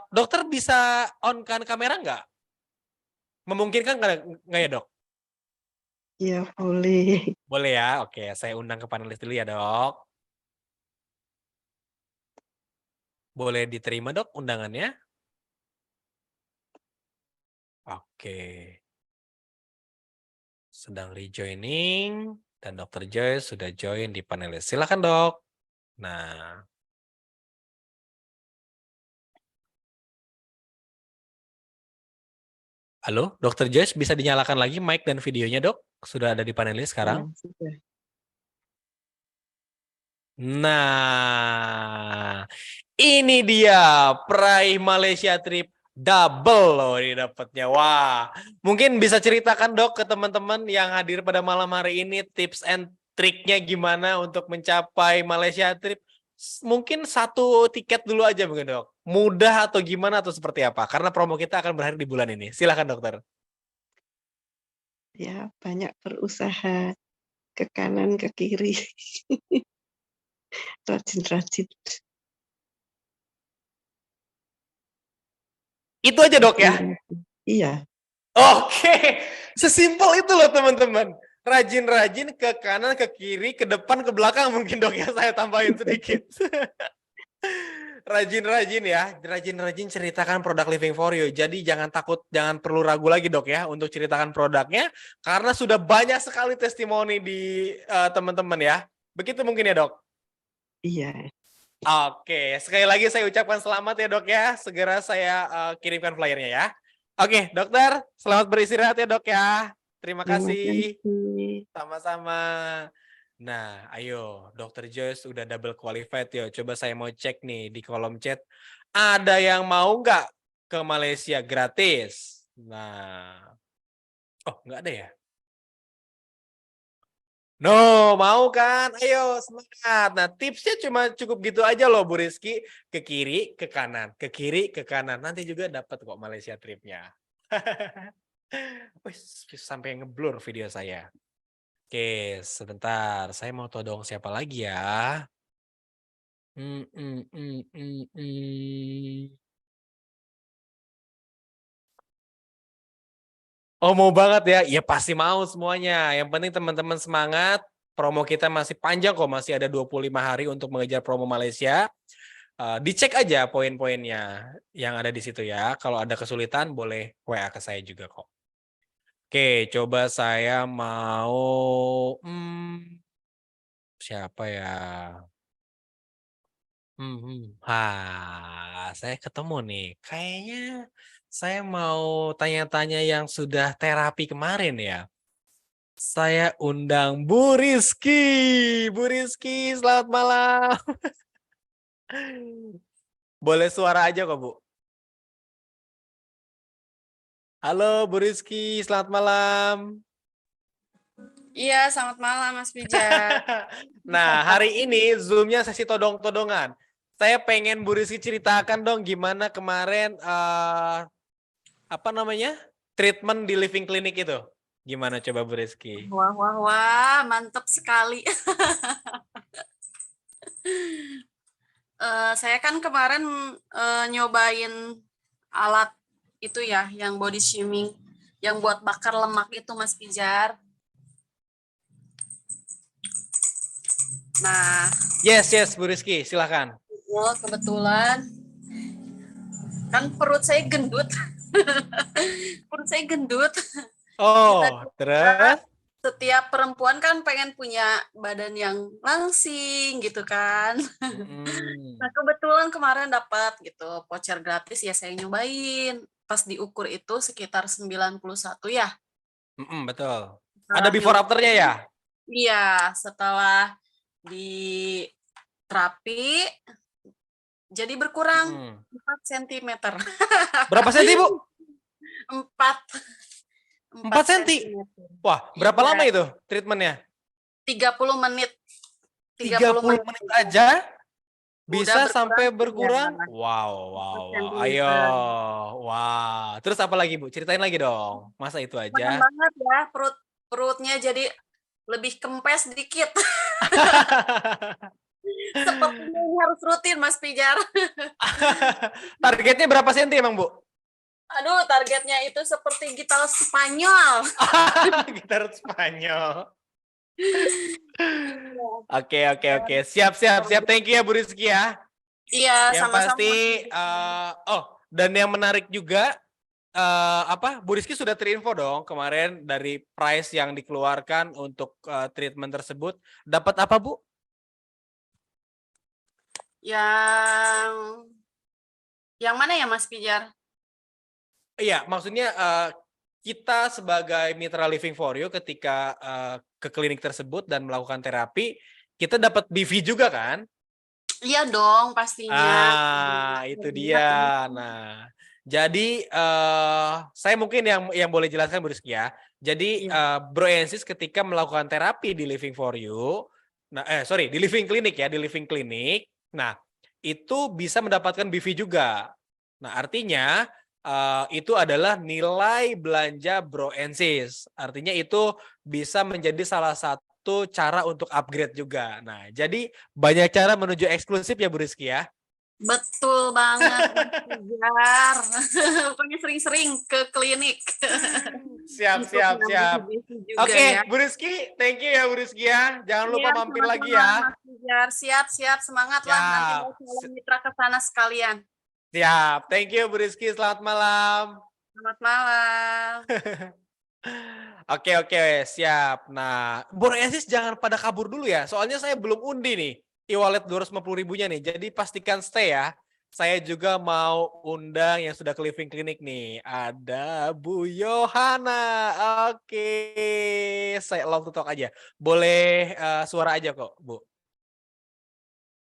dokter bisa on-kan kamera nggak? Memungkinkan nggak ya Dok? Iya, boleh. Boleh ya. Oke, saya undang ke panelis dulu ya Dok. Boleh diterima dok undangannya? Oke. Sedang rejoining dan Dr. Joyce sudah join di panelis. Silakan dok. Nah. Halo, Dr. Joyce bisa dinyalakan lagi mic dan videonya dok? Sudah ada di panelis sekarang? Nah, ini dia peraih Malaysia trip double loh ini dapatnya. Wah, mungkin bisa ceritakan dok ke teman-teman yang hadir pada malam hari ini tips and triknya gimana untuk mencapai Malaysia trip. Mungkin satu tiket dulu aja mungkin dok. Mudah atau gimana atau seperti apa? Karena promo kita akan berakhir di bulan ini. Silakan dokter. Ya, banyak berusaha ke kanan ke kiri. Rajin-rajin. Itu aja dok ya? Iya. Oke, sesimpel itu loh teman-teman. Rajin-rajin ke kanan, ke kiri, ke depan, ke belakang mungkin dok ya, saya tambahin sedikit. Rajin-rajin ya, rajin-rajin ceritakan produk Living for You. Jadi jangan takut, jangan perlu ragu lagi dok ya untuk ceritakan produknya. Karena sudah banyak sekali testimoni di teman-teman ya. Begitu mungkin ya dok? Iya. Oke, sekali lagi saya ucapkan selamat ya dok ya. Segera saya kirimkan flyernya ya. Oke, dokter, selamat beristirahat ya dok ya. Terima kasih. Sama-sama. Nah, ayo, Dr. Joyce udah double qualified yo. Coba saya mau cek nih di kolom chat. Ada yang mau nggak ke Malaysia gratis? Nah, oh nggak ada ya? No, mau kan? Ayo semangat. Nah, tipsnya cuma cukup gitu aja loh Bu Rizky. Ke kiri, ke kanan. Ke kiri, ke kanan. Nanti juga dapat kok Malaysia tripnya. Wih, sampai ngeblur video saya. Oke, sebentar. Saya mau todong siapa lagi ya? Oh, mau banget ya? Ya pasti mau semuanya. Yang penting teman-teman semangat. Promo kita masih panjang kok. Masih ada 25 hari untuk mengejar promo Malaysia. Dicek aja poin-poinnya yang ada di situ ya. Kalau ada kesulitan boleh WA ke saya juga kok. Oke, coba saya mau siapa ya? Saya ketemu nih. Kayaknya saya mau tanya-tanya yang sudah terapi kemarin ya. Saya undang Bu Rizky. Bu Rizky, selamat malam. Boleh suara aja kok, Bu. Halo Bu Rizky, selamat malam. Iya, selamat malam Mas Pijar. Nah, hari ini Zoom-nya sesi todong-todongan. Saya pengen Bu Rizky ceritakan dong gimana kemarin treatment di Living Clinic itu. Gimana coba Bu Rizky? Wah, mantap sekali. Saya kan kemarin nyobain alat itu ya, yang body shaming, yang buat bakar lemak itu Mas Pijar. Nah, yes Bu Rizky, silakan. Kebetulan kan perut saya gendut. Perut saya gendut. Oh, terus? Setiap perempuan kan pengen punya badan yang langsing gitu kan. Nah, kebetulan kemarin dapat gitu voucher gratis ya, saya nyobain. Pas diukur itu sekitar 91 ya. Betul. Ada before after-nya ya? Iya, setelah di terapi jadi berkurang 4 cm. Berapa senti, Bu? 4 cm. Wah, berapa lama itu treatmentnya? 30 menit. 30 menit aja bisa sampai berkurang? Wow. Ayo. Wow. Terus apa lagi, Bu? Ceritain lagi dong. Masa itu aja? Senang banget ya, perutnya jadi lebih kempes dikit. Sepertinya ini harus rutin, Mas Pijar. Targetnya berapa senti emang, Bu? Aduh, targetnya itu seperti gitar Spanyol. Gitar Spanyol. Oke. Siap. Thank you ya Bu Rizky ya. Iya, Yang sama-sama. pasti, dan yang menarik juga, Bu Rizky sudah terinfo dong kemarin dari price yang dikeluarkan untuk treatment tersebut. Dapat apa, Bu? Yang mana ya, Mas Pijar? Iya, maksudnya kita sebagai mitra Living for You ketika ke klinik tersebut dan melakukan terapi, kita dapat BV juga kan? Iya dong, pastinya. Itu dia. Nah, jadi saya mungkin yang boleh jelaskan Bu Rizky ya. Jadi Bro Ensis ketika melakukan terapi di Living for You, di Living Clinic ya, di Living Clinic. Nah, itu bisa mendapatkan BV juga. Nah, artinya itu adalah nilai belanja Bro Ensis. Artinya itu bisa menjadi salah satu cara untuk upgrade juga. Nah, jadi banyak cara menuju eksklusif ya Bu Rizky ya. Betul banget, Pijar. Pokoknya sering-sering ke klinik. Siap. Oke, Bu Rizky, thank you ya Bu Rizky ya. Jangan lupa mampir lagi ya. Siap, semangat lah. Nanti mau calon mitra ke sana sekalian. Siap, thank you Bu Rizky. Selamat malam. Selamat malam. Oke, siap. Nah, Bro Ensis jangan pada kabur dulu ya. Soalnya saya belum undi nih. E-wallet 250.000-nya nih. Jadi pastikan stay ya. Saya juga mau undang yang sudah ke Living Clinic nih. Ada Bu Yohana. Oke. Saya love to talk aja. Boleh suara aja kok, Bu.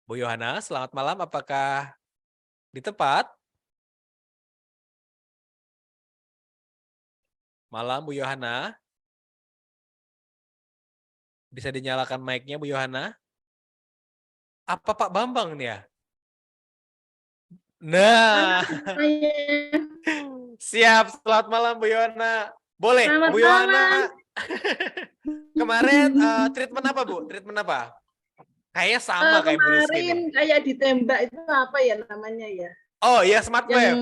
Bu Yohana, selamat malam. Apakah di tempat? Malam Bu Yohana. Bisa dinyalakan mic-nya Bu Yohana? Apa Pak Bambang nih ya? Nah. Siap, selamat malam Bu Yohana. Boleh, Selamat Bu Yohana. malam. Kemarin treatment apa Bu? Treatment apa? Kayaknya sama kayak Bu Rizky Kemarin nih. kayak ditembak itu apa ya namanya ya? Oh iya, Smart Wave. Yang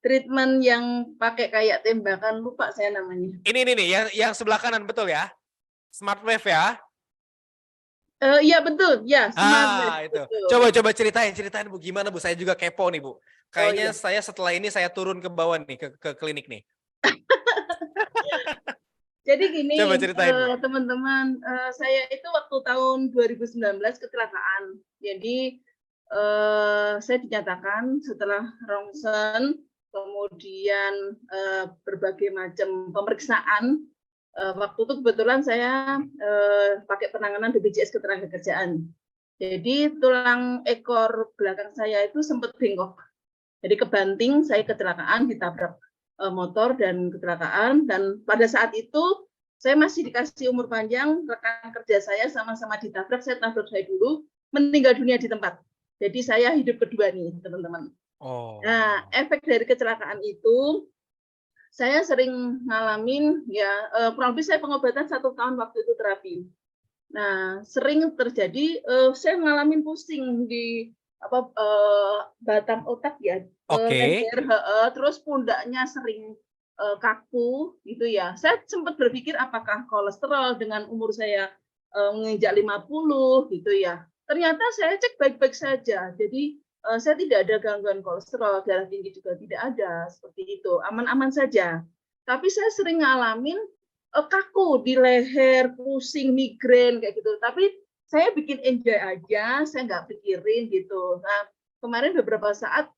treatment yang pakai kayak tembakan, lupa saya namanya. Ini nih yang sebelah kanan betul ya? Smart Wave ya? Iya betul, ya. Smart Wave, Itu. betul. Coba ceritain Bu, gimana Bu? Saya juga kepo nih Bu. Kayaknya saya setelah ini saya turun ke bawah nih ke klinik nih. Jadi gini, Coba ceritain, Bu. teman-teman, saya itu waktu tahun 2019 kecelakaan. Jadi saya dinyatakan setelah rongsen, kemudian berbagai macam pemeriksaan. Waktu itu kebetulan saya pakai penanganan BPJS Ketenagakerjaan. Jadi tulang ekor belakang saya itu sempat bengkok. Jadi kebanting, saya kecelakaan, ditabrak motor dan kecelakaan. Dan pada saat itu saya masih dikasih umur panjang, rekan kerja saya sama-sama ditabrak, saya tabrak saya dulu, meninggal dunia di tempat. Jadi saya hidup kedua nih teman-teman. Nah, efek dari kecelakaan itu saya sering ngalamin ya kurang lebih saya pengobatan 1 tahun waktu itu terapi. Nah, sering terjadi saya ngalamin pusing di batang otak ya, leher, terus pundaknya sering kaku gitu ya. Saya sempat berpikir apakah kolesterol dengan umur saya menginjak 50 gitu ya. Ternyata saya cek baik-baik saja. Jadi saya tidak ada gangguan kolesterol, darah tinggi juga tidak ada, seperti itu, aman-aman saja. Tapi saya sering ngalamin kaku di leher, pusing, migrain kayak gitu. Tapi saya bikin enjoy aja, saya nggak pikirin gitu. Nah, kemarin beberapa saat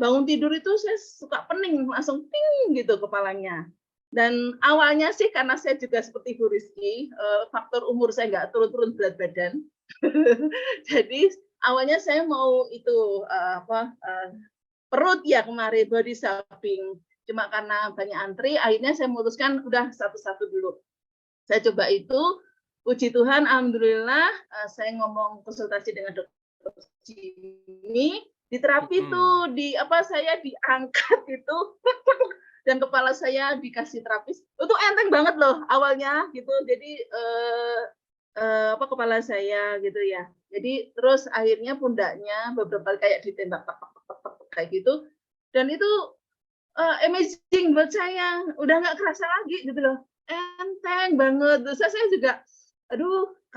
bangun tidur itu saya suka pening, langsung ting gitu kepalanya. Dan awalnya sih karena saya juga seperti Bu Rizky, faktor umur saya nggak turun-turun berat badan. Jadi awalnya saya mau itu perut ya kemarin body shopping, cuma karena banyak antri akhirnya saya memutuskan udah satu-satu dulu. Saya coba itu, puji Tuhan alhamdulillah saya ngomong konsultasi dengan dokter Jimmy, di terapi tuh saya diangkat itu dan kepala saya dikasih terapis. Itu enteng banget loh awalnya gitu. Jadi kepala saya gitu ya. Jadi terus akhirnya pundaknya beberapa kayak ditembak kayak gitu. Dan itu amazing buat saya. Udah nggak kerasa lagi gitu loh. Enteng banget. Terus saya juga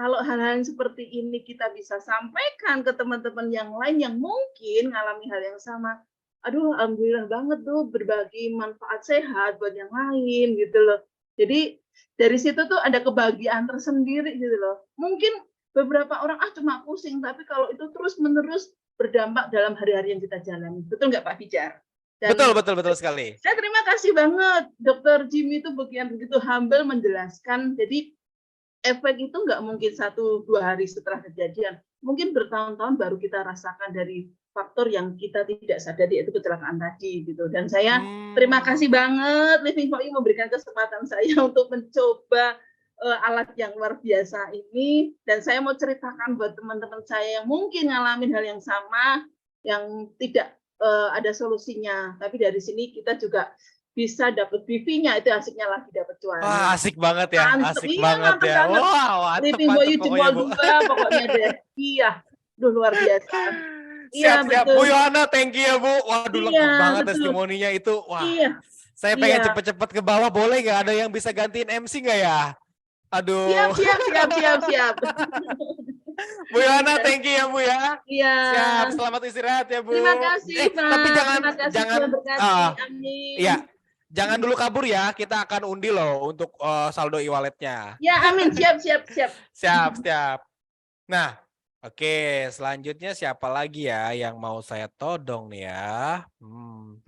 kalau hal-hal yang seperti ini kita bisa sampaikan ke teman-teman yang lain yang mungkin ngalami hal yang sama, aduh alhamdulillah banget tuh berbagi manfaat sehat buat yang lain gitu loh. Jadi dari situ tuh ada kebahagiaan tersendiri gitu loh. Mungkin beberapa orang cuma pusing, tapi kalau itu terus-menerus berdampak dalam hari-hari yang kita jalani. Betul nggak Pak Fijar? Dan Betul sekali. saya terima kasih banget Dr. Jimmy itu begitu humble menjelaskan. Jadi efek itu nggak mungkin 1-2 hari setelah kejadian. Mungkin bertahun-tahun baru kita rasakan dari faktor yang kita tidak sadari, yaitu kecelakaan tadi gitu. Dan saya terima kasih banget Living for You memberikan kesempatan saya untuk mencoba alat yang luar biasa ini. Dan saya mau ceritakan buat teman-teman saya yang mungkin ngalamin hal yang sama, yang tidak ada solusinya. Tapi dari sini kita juga bisa dapat BV-nya, itu asiknya lagi dapat cuan. Wah, asik banget ya, Mantep, asik iya, banget mantep ya. banget. Wah, mantep, Living for mantep You pokoknya, jempol Bu. 2 pokoknya deh. Iya, duh luar biasa. Iya, Siap, betul. Bu Yohana, thank you ya Bu. Waduh, Iya, lengkap banget betul. testimoninya itu. Wah, Iya. saya pengen Iya. cepet-cepet ke bawah, boleh nggak? Ada yang bisa gantiin MC nggak ya? Aduh. Siap. Bu Yohana, thank you ya Bu ya. Iya. Siap, selamat istirahat ya Bu. Terima kasih, Pak. Tapi Terima kasih, jangan, Tuhan berkati. Amin. Iya, jangan dulu kabur ya. Kita akan undi loh untuk saldo e-walletnya. Ya, amin. Siap. Siap. Nah, oke, selanjutnya siapa lagi ya yang mau saya todong nih ya?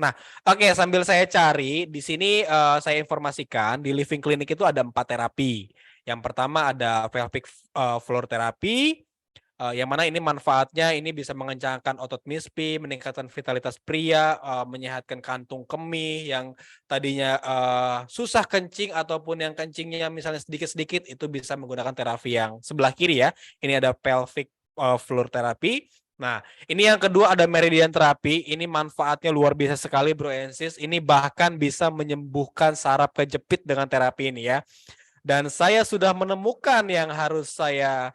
Nah, oke, sambil saya cari di sini saya informasikan di Living Clinic itu ada 4 terapi. Yang pertama ada pelvic floor therapy, yang mana ini manfaatnya ini bisa mengencangkan otot mispi, meningkatkan vitalitas pria, menyehatkan kantung kemih yang tadinya susah kencing ataupun yang kencingnya misalnya sedikit-sedikit, itu bisa menggunakan terapi yang sebelah kiri ya. Ini ada pelvic floor therapy. Nah, ini yang kedua ada meridian terapi. Ini manfaatnya luar biasa sekali Bro and Sis. Ini bahkan bisa menyembuhkan saraf kejepit dengan terapi ini ya. Dan saya sudah menemukan yang harus saya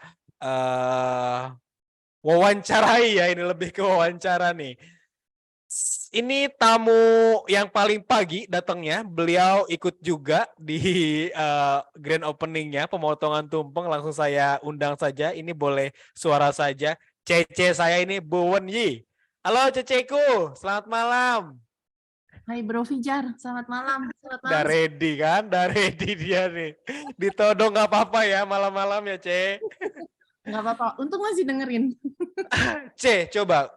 wawancarai ya, ini lebih ke wawancara nih. Ini tamu yang paling pagi datangnya, beliau ikut juga di grand openingnya, pemotongan tumpeng. Langsung saya undang saja, ini boleh suara saja. Cece saya ini Bu Wen Yi. Halo Ceceku, selamat malam. Hai Bro Fijar, selamat malam. Udah ready kan? Udah ready dia nih. Ditodong nggak apa-apa ya malam-malam ya, Ce. Nggak apa-apa, untung masih dengerin. Ce, coba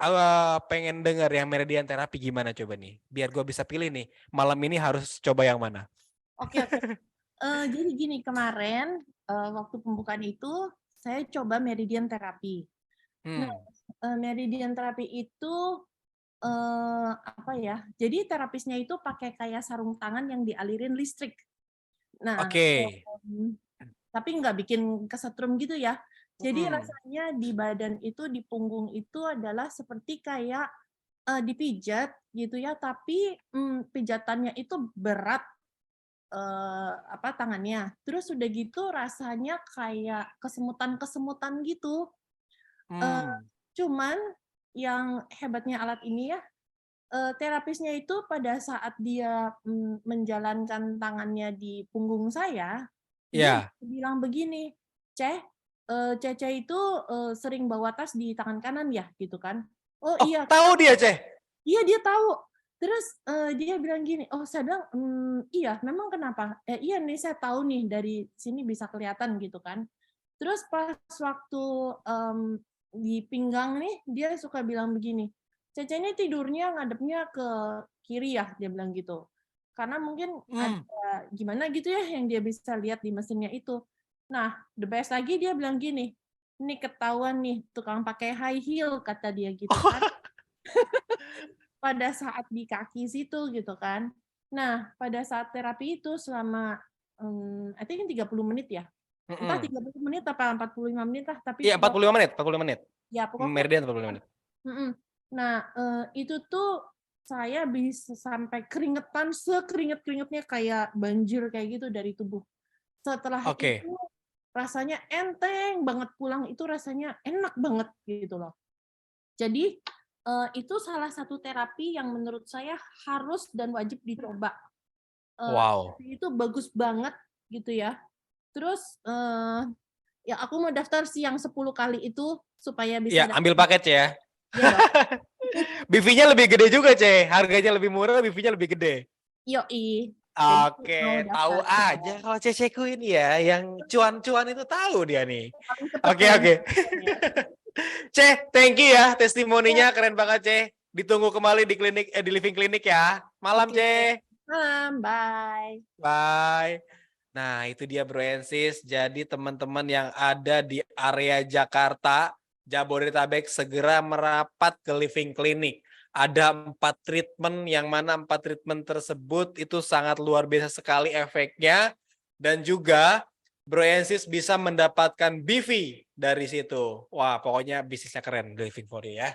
pengen denger yang meridian terapi gimana coba nih? Biar gue bisa pilih nih, malam ini harus coba yang mana? Oke. Jadi gini, kemarin waktu pembukaan itu saya coba meridian terapi. Nah, meridian terapi itu apa ya? Jadi terapisnya itu pakai kayak sarung tangan yang dialirin listrik. Nah, tapi nggak bikin kesetrum gitu ya. Jadi rasanya di badan itu, di punggung itu adalah seperti kayak dipijat gitu ya, tapi pijatannya itu berat tangannya. Terus udah gitu rasanya kayak kesemutan-kesemutan gitu. Cuman yang hebatnya alat ini ya, terapisnya itu pada saat dia menjalankan tangannya di punggung saya, dia bilang begini, Cece itu sering bawa tas di tangan kanan ya, gitu kan? Oh iya. Tahu dia, Ce? Iya, dia tahu. Terus dia bilang gini, saya bilang, iya, memang kenapa? Iya nih, saya tahu nih, dari sini bisa kelihatan gitu kan. Terus pas waktu di pinggang nih, dia suka bilang begini, Cece ini tidurnya ngadepnya ke kiri ya, dia bilang gitu. Karena mungkin ada gimana gitu ya yang dia bisa lihat di mesinnya itu. Nah, the best lagi dia bilang gini, ini ketahuan nih tukang pakai high heel, kata dia gitu kan. Pada saat di kaki situ gitu kan. Nah, pada saat terapi itu selama I think 30 menit ya. Entah 30 menit apa 45 menit lah, tapi iya 45 menit. Ya, pokoknya Meridian 45 menit. Nah, itu tuh saya bisa sampai keringetan, sekeringet-keringetnya kayak banjir kayak gitu dari tubuh. Setelah itu rasanya enteng banget, pulang itu rasanya enak banget gitu loh. Jadi itu salah satu terapi yang menurut saya harus dan wajib dicoba. Wow. Itu bagus banget gitu ya. Terus ya aku mau daftar sih yang 10 kali itu supaya Ya, bisa ambil dapat. paket ya. Iya dong. BV-nya lebih gede juga, Ce. Harganya lebih murah, BV-nya lebih gede. Yoi. Jadi mau Oke, tahu daftar. aja kalau Ceceku ini ya, yang cuan-cuan itu tahu dia nih. Paling cepet Oke, ya. oke. Ce, thank you ya testimoninya keren banget, Ce. Ditunggu kembali di klinik di Living Clinic ya. Malam, Ce. Malam, bye. Bye. Nah, itu dia Bro and Sis. Jadi teman-teman yang ada di area Jakarta, Jabodetabek segera merapat ke Living Clinic. Ada 4 treatment yang mana 4 treatment tersebut itu sangat luar biasa sekali efeknya. Dan juga Bro and Sis bisa mendapatkan BV dari situ. Wah, pokoknya bisnisnya keren Living for You ya.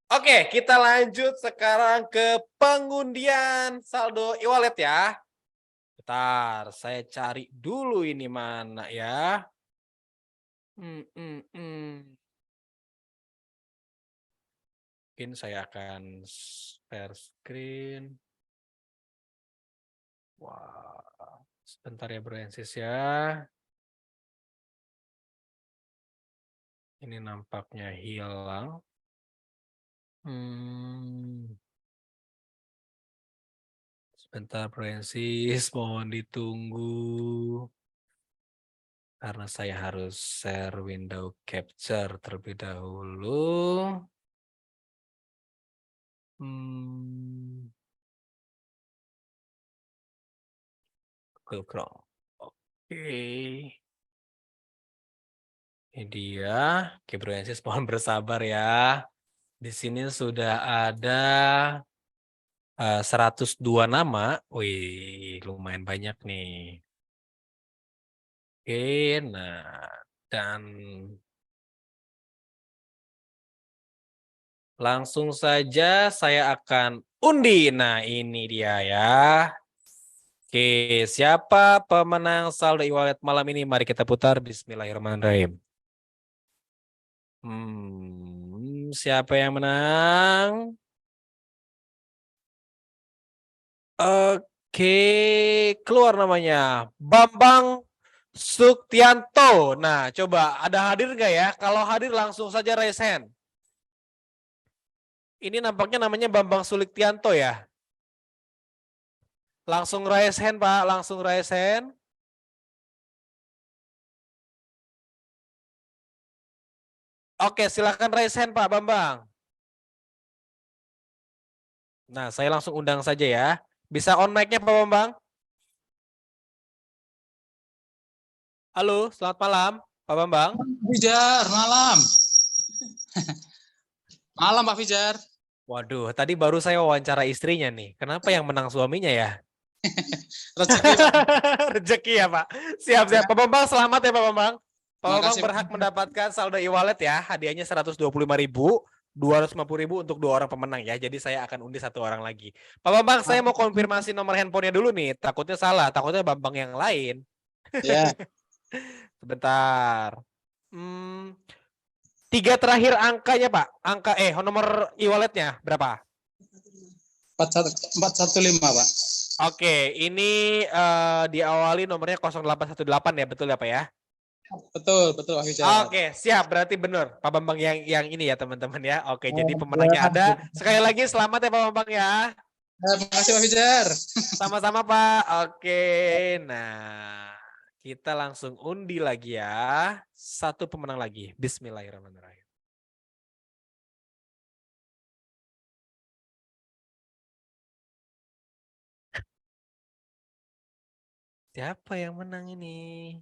Oke, kita lanjut sekarang ke pengundian saldo e-wallet ya. Bentar, saya cari dulu ini mana ya. Mungkin saya akan share screen. Wah, sebentar ya Bro and Sis ya. Ini nampaknya hilang. Sebentar Bro and Sis, mohon ditunggu. Karena saya harus share window capture terlebih dahulu. Google Chrome. Oke. Ini dia. Oke, Bro and Sis, mohon bersabar ya. Di sini sudah ada 102 nama. Wih, lumayan banyak nih. Oke, nah, dan langsung saja saya akan undi. Nah, ini dia ya. Oke, siapa pemenang saldo e-wallet malam ini? Mari kita putar. Bismillahirrahmanirrahim. Siapa yang menang? Oke, keluar namanya. Bambang Suktianto. Nah, coba ada hadir nggak ya? Kalau hadir langsung saja raise hand. Ini nampaknya namanya Bambang Suktianto ya. Langsung raise hand, Pak. Langsung raise hand. Oke, silakan raise hand, Pak Bambang. Nah, saya langsung undang saja ya. Bisa on mic-nya Pak Bambang? Halo, selamat malam, Pak Bambang. Fijar, malam. Malam Pak Fijar. Waduh, tadi baru saya wawancara istrinya nih. Kenapa yang menang suaminya ya? Rezeki. Rezeki ya Pak. Siap-siap. Pak Bambang, selamat ya Pak Bambang. Pak Bambang Makasih, berhak Pak. mendapatkan saldo e-wallet ya. Hadiahnya 125.000, 250.000 untuk 2 orang pemenang ya. Jadi saya akan undi 1 orang lagi. Pak Bambang, saya mau konfirmasi nomor handphonenya dulu nih. Takutnya salah, takutnya Bambang yang lain. Ya. Sebentar. 3 terakhir angkanya Pak. Nomor e-walletnya berapa? 415 Pak. Oke, ini diawali nomornya 0818 ya, betul ya Pak ya? Betul Pak Fijar. Oke, siap. Berarti benar Pak Bambang yang ini ya teman-teman ya. Oke, jadi pemenangnya ada. Sekali lagi selamat ya Pak Bambang ya. Terima kasih Pak Fijar. Sama-sama Pak. Oke, nah kita langsung undi lagi ya. 1 pemenang lagi. Bismillahirrahmanirrahim. Siapa yang menang ini?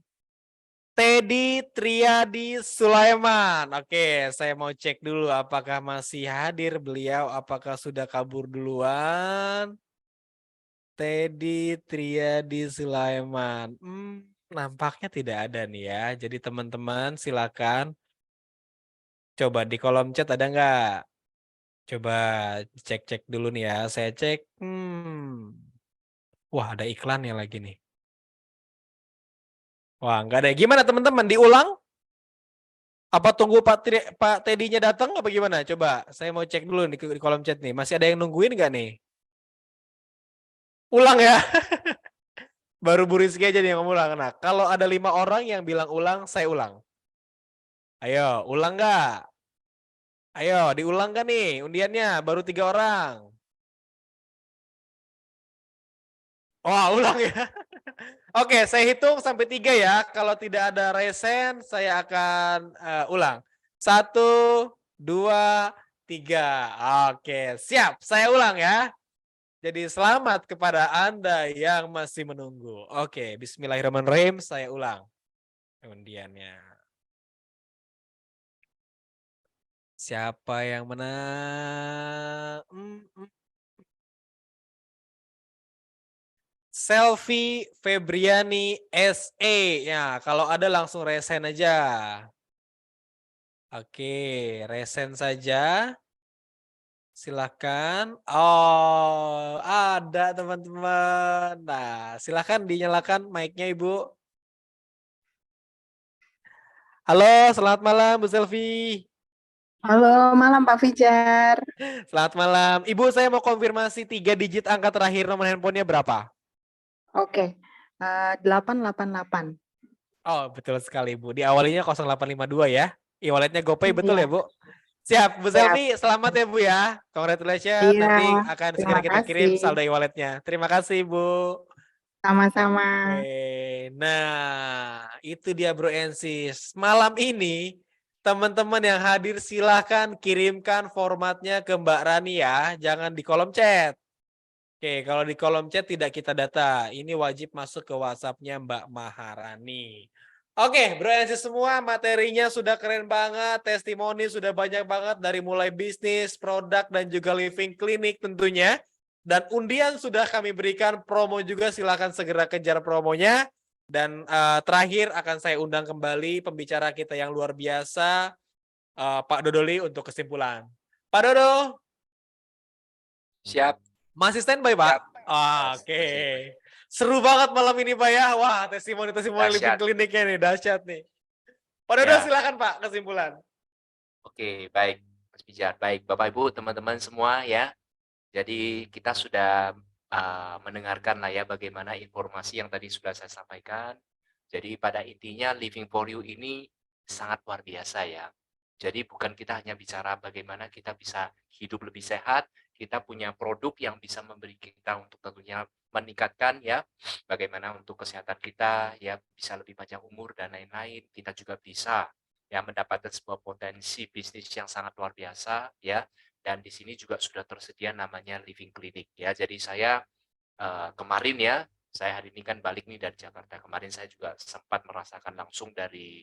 Teddy Triadi Sulaiman. Oke, saya mau cek dulu apakah masih hadir beliau, apakah sudah kabur duluan. Teddy Triadi Sulaiman. Nampaknya tidak ada nih ya. Jadi teman-teman silakan. Coba di kolom chat ada nggak? Coba cek-cek dulu nih ya. Saya cek. Wah, ada iklannya lagi nih. Wah, nggak ada. Gimana teman-teman? Diulang? Apa tunggu Pak Teddy-nya datang apa gimana? Coba saya mau cek dulu nih di kolom chat nih. Masih ada yang nungguin nggak nih? Ulang ya. Baru Bu Rizky aja nih yang ulang. Nah, kalau ada 5 orang yang bilang ulang, saya ulang. Ayo, ulang nggak? Ayo, diulang nggak nih undiannya? Baru 3 orang. Oh, ulang ya. Oke, saya hitung sampai 3 ya. Kalau tidak ada resen, saya akan ulang. 1, 2, 3. Oke, siap. Saya ulang ya. Jadi selamat kepada Anda yang masih menunggu. Oke, bismillahirrahmanirrahim. Saya ulang undiannya. Siapa yang menang? Selfie Febriani SE. Ya, kalau ada langsung resen aja. Oke, resen saja. Silakan. Oh, ada teman-teman. Nah, silakan dinyalakan mic-nya Ibu. Halo, selamat malam Bu Selfie. Halo, malam Pak Fijar. Selamat malam. Ibu, saya mau konfirmasi 3 digit angka terakhir nomor handphonenya berapa? Oke, 888. Oh, betul sekali Bu. Diawalinya 0852 ya. E-walletnya GoPay betul ya Bu? Siap, Bu Selfie, selamat ya Bu ya. Congratulations, Iya, nanti akan segera terima kita kirim kasih. saldo e-walletnya. Terima kasih Bu. Sama-sama. Oke, nah itu dia Bro and Sis. Malam ini teman-teman yang hadir silahkan kirimkan formatnya ke Mbak Rani ya. Jangan di kolom chat. Oke, kalau di kolom chat tidak kita data. Ini wajib masuk ke WhatsApp-nya Mbak Maharani. Oke, Bro and Sis semua, materinya sudah keren banget, testimoni sudah banyak banget dari mulai bisnis, produk, dan juga living clinic tentunya. Dan undian sudah kami berikan, promo juga silakan segera kejar promonya. Dan terakhir akan saya undang kembali pembicara kita yang luar biasa, Pak Dodoli untuk kesimpulan. Pak Dodo. Siap. Masih standby Pak? Oke. Seru banget malam ini Pak ya. Wah, testimoni-testimoni living kliniknya nih, dahsyat nih. Pak Dodo silakan Pak, kesimpulan. Oke, baik Mas Pijar. Baik Bapak Ibu, teman-teman semua ya. Jadi kita sudah mendengarkan lah ya bagaimana informasi yang tadi sudah saya sampaikan. Jadi pada intinya Living for You ini sangat luar biasa ya. Jadi bukan kita hanya bicara bagaimana kita bisa hidup lebih sehat, kita punya produk yang bisa memberi kita untuk tentunya meningkatkan ya bagaimana untuk kesehatan kita ya, bisa lebih panjang umur dan lain-lain. Kita juga bisa ya mendapatkan sebuah potensi bisnis yang sangat luar biasa ya. Dan di sini juga sudah tersedia namanya Living Clinic ya. Jadi saya kemarin ya, saya hari ini kan balik nih dari Jakarta. Kemarin saya juga sempat merasakan langsung dari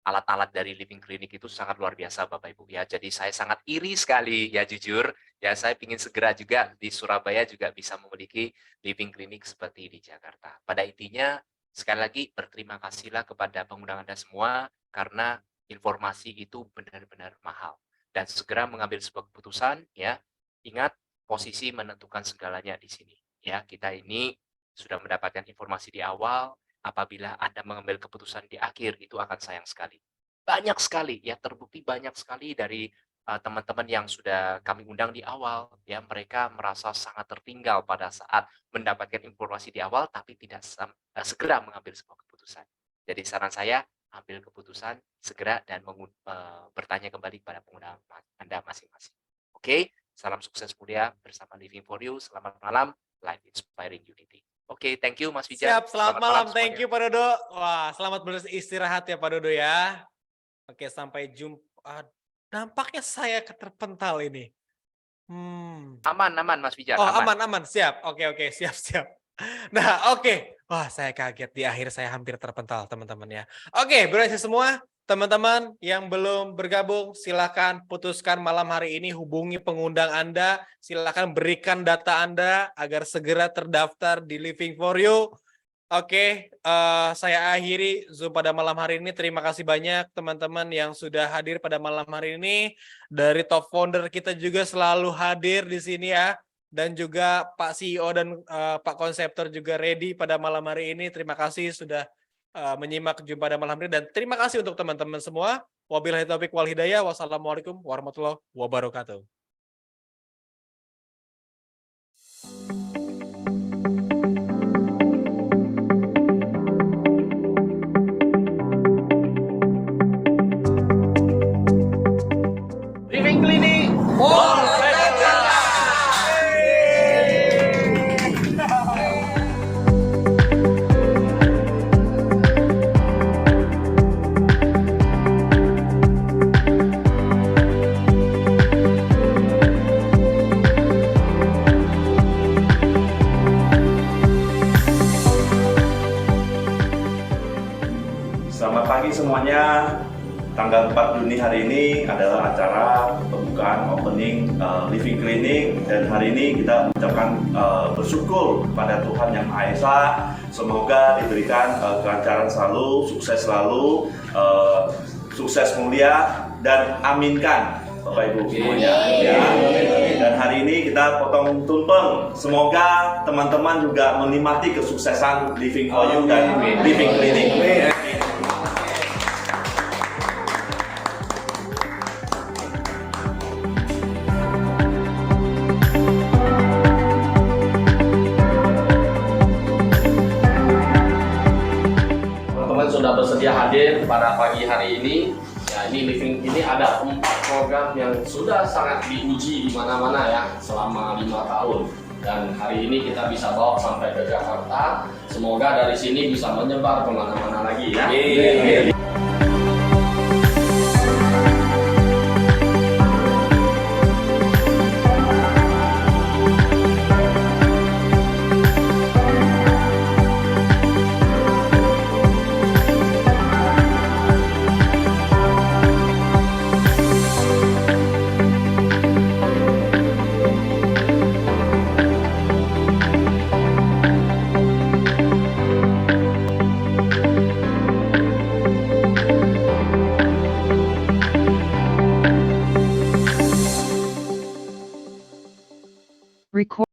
alat-alat dari Living Clinic itu sangat luar biasa Bapak Ibu ya. Jadi saya sangat iri sekali ya, jujur ya, saya ingin segera juga di Surabaya juga bisa memiliki Living Clinic seperti di Jakarta. Pada intinya sekali lagi berterima kasihlah kepada pengunjung Anda semua karena informasi itu benar-benar mahal, dan segera mengambil sebuah keputusan ya. Ingat, posisi menentukan segalanya di sini ya. Kita ini sudah mendapatkan informasi di awal. Apabila Anda mengambil keputusan di akhir, itu akan sayang sekali. Banyak sekali, ya terbukti banyak sekali dari teman-teman yang sudah kami undang di awal, ya mereka merasa sangat tertinggal pada saat mendapatkan informasi di awal, tapi tidak segera mengambil sebuah keputusan. Jadi saran saya, ambil keputusan segera dan bertanya kembali pada pengguna Anda masing-masing. Oke, salam sukses mulia bersama Living for You. Selamat malam, Life Inspiring Unity. Oke, thank you Mas Pijar. Siap, selamat malam. Thank you Pak Dodo. Wah, selamat beristirahat ya Pak Dodo ya. Oke, sampai jumpa. Nampaknya saya terpental ini. Aman Mas Pijar. Oh, aman. Siap. Oke, siap. Nah, oke. Wah, saya kaget. Di akhir saya hampir terpental, teman-teman ya. Oke, berhasil semua. Teman-teman yang belum bergabung, silakan putuskan malam hari ini, hubungi pengundang Anda, silakan berikan data Anda agar segera terdaftar di Living for You. Oke, saya akhiri Zoom pada malam hari ini. Terima kasih banyak teman-teman yang sudah hadir pada malam hari ini. Dari top founder kita juga selalu hadir di sini ya. Dan juga Pak CEO dan Pak Konseptor juga ready pada malam hari ini. Terima kasih sudah menyimak jumpa pada malam ini, dan terima kasih untuk teman-teman semua. Wabillahi taufiq wal hidayah. Wassalamualaikum warahmatullahi wabarakatuh. Selamat pagi semuanya. Tanggal 4 Juni hari ini adalah acara pembukaan opening Living Clinic, dan hari ini kita mengucapkan bersyukur kepada Tuhan Yang Maha Esa. Semoga diberikan kelancaran selalu, sukses selalu, sukses mulia, dan aminkan Bapak Ibu semuanya. Ya. Dan hari ini kita potong tumpeng. Semoga teman-teman juga menikmati kesuksesan Living for You dan Living Clinic. Teman-teman sudah bersedia hadir pada pagi hari ini. Ya, ini ada 4 program yang sudah sangat diuji di mana-mana ya selama 5 tahun. Dan hari ini kita bisa bawa sampai ke Jakarta. Semoga dari sini bisa menyebar kemana-mana lagi ya. Recording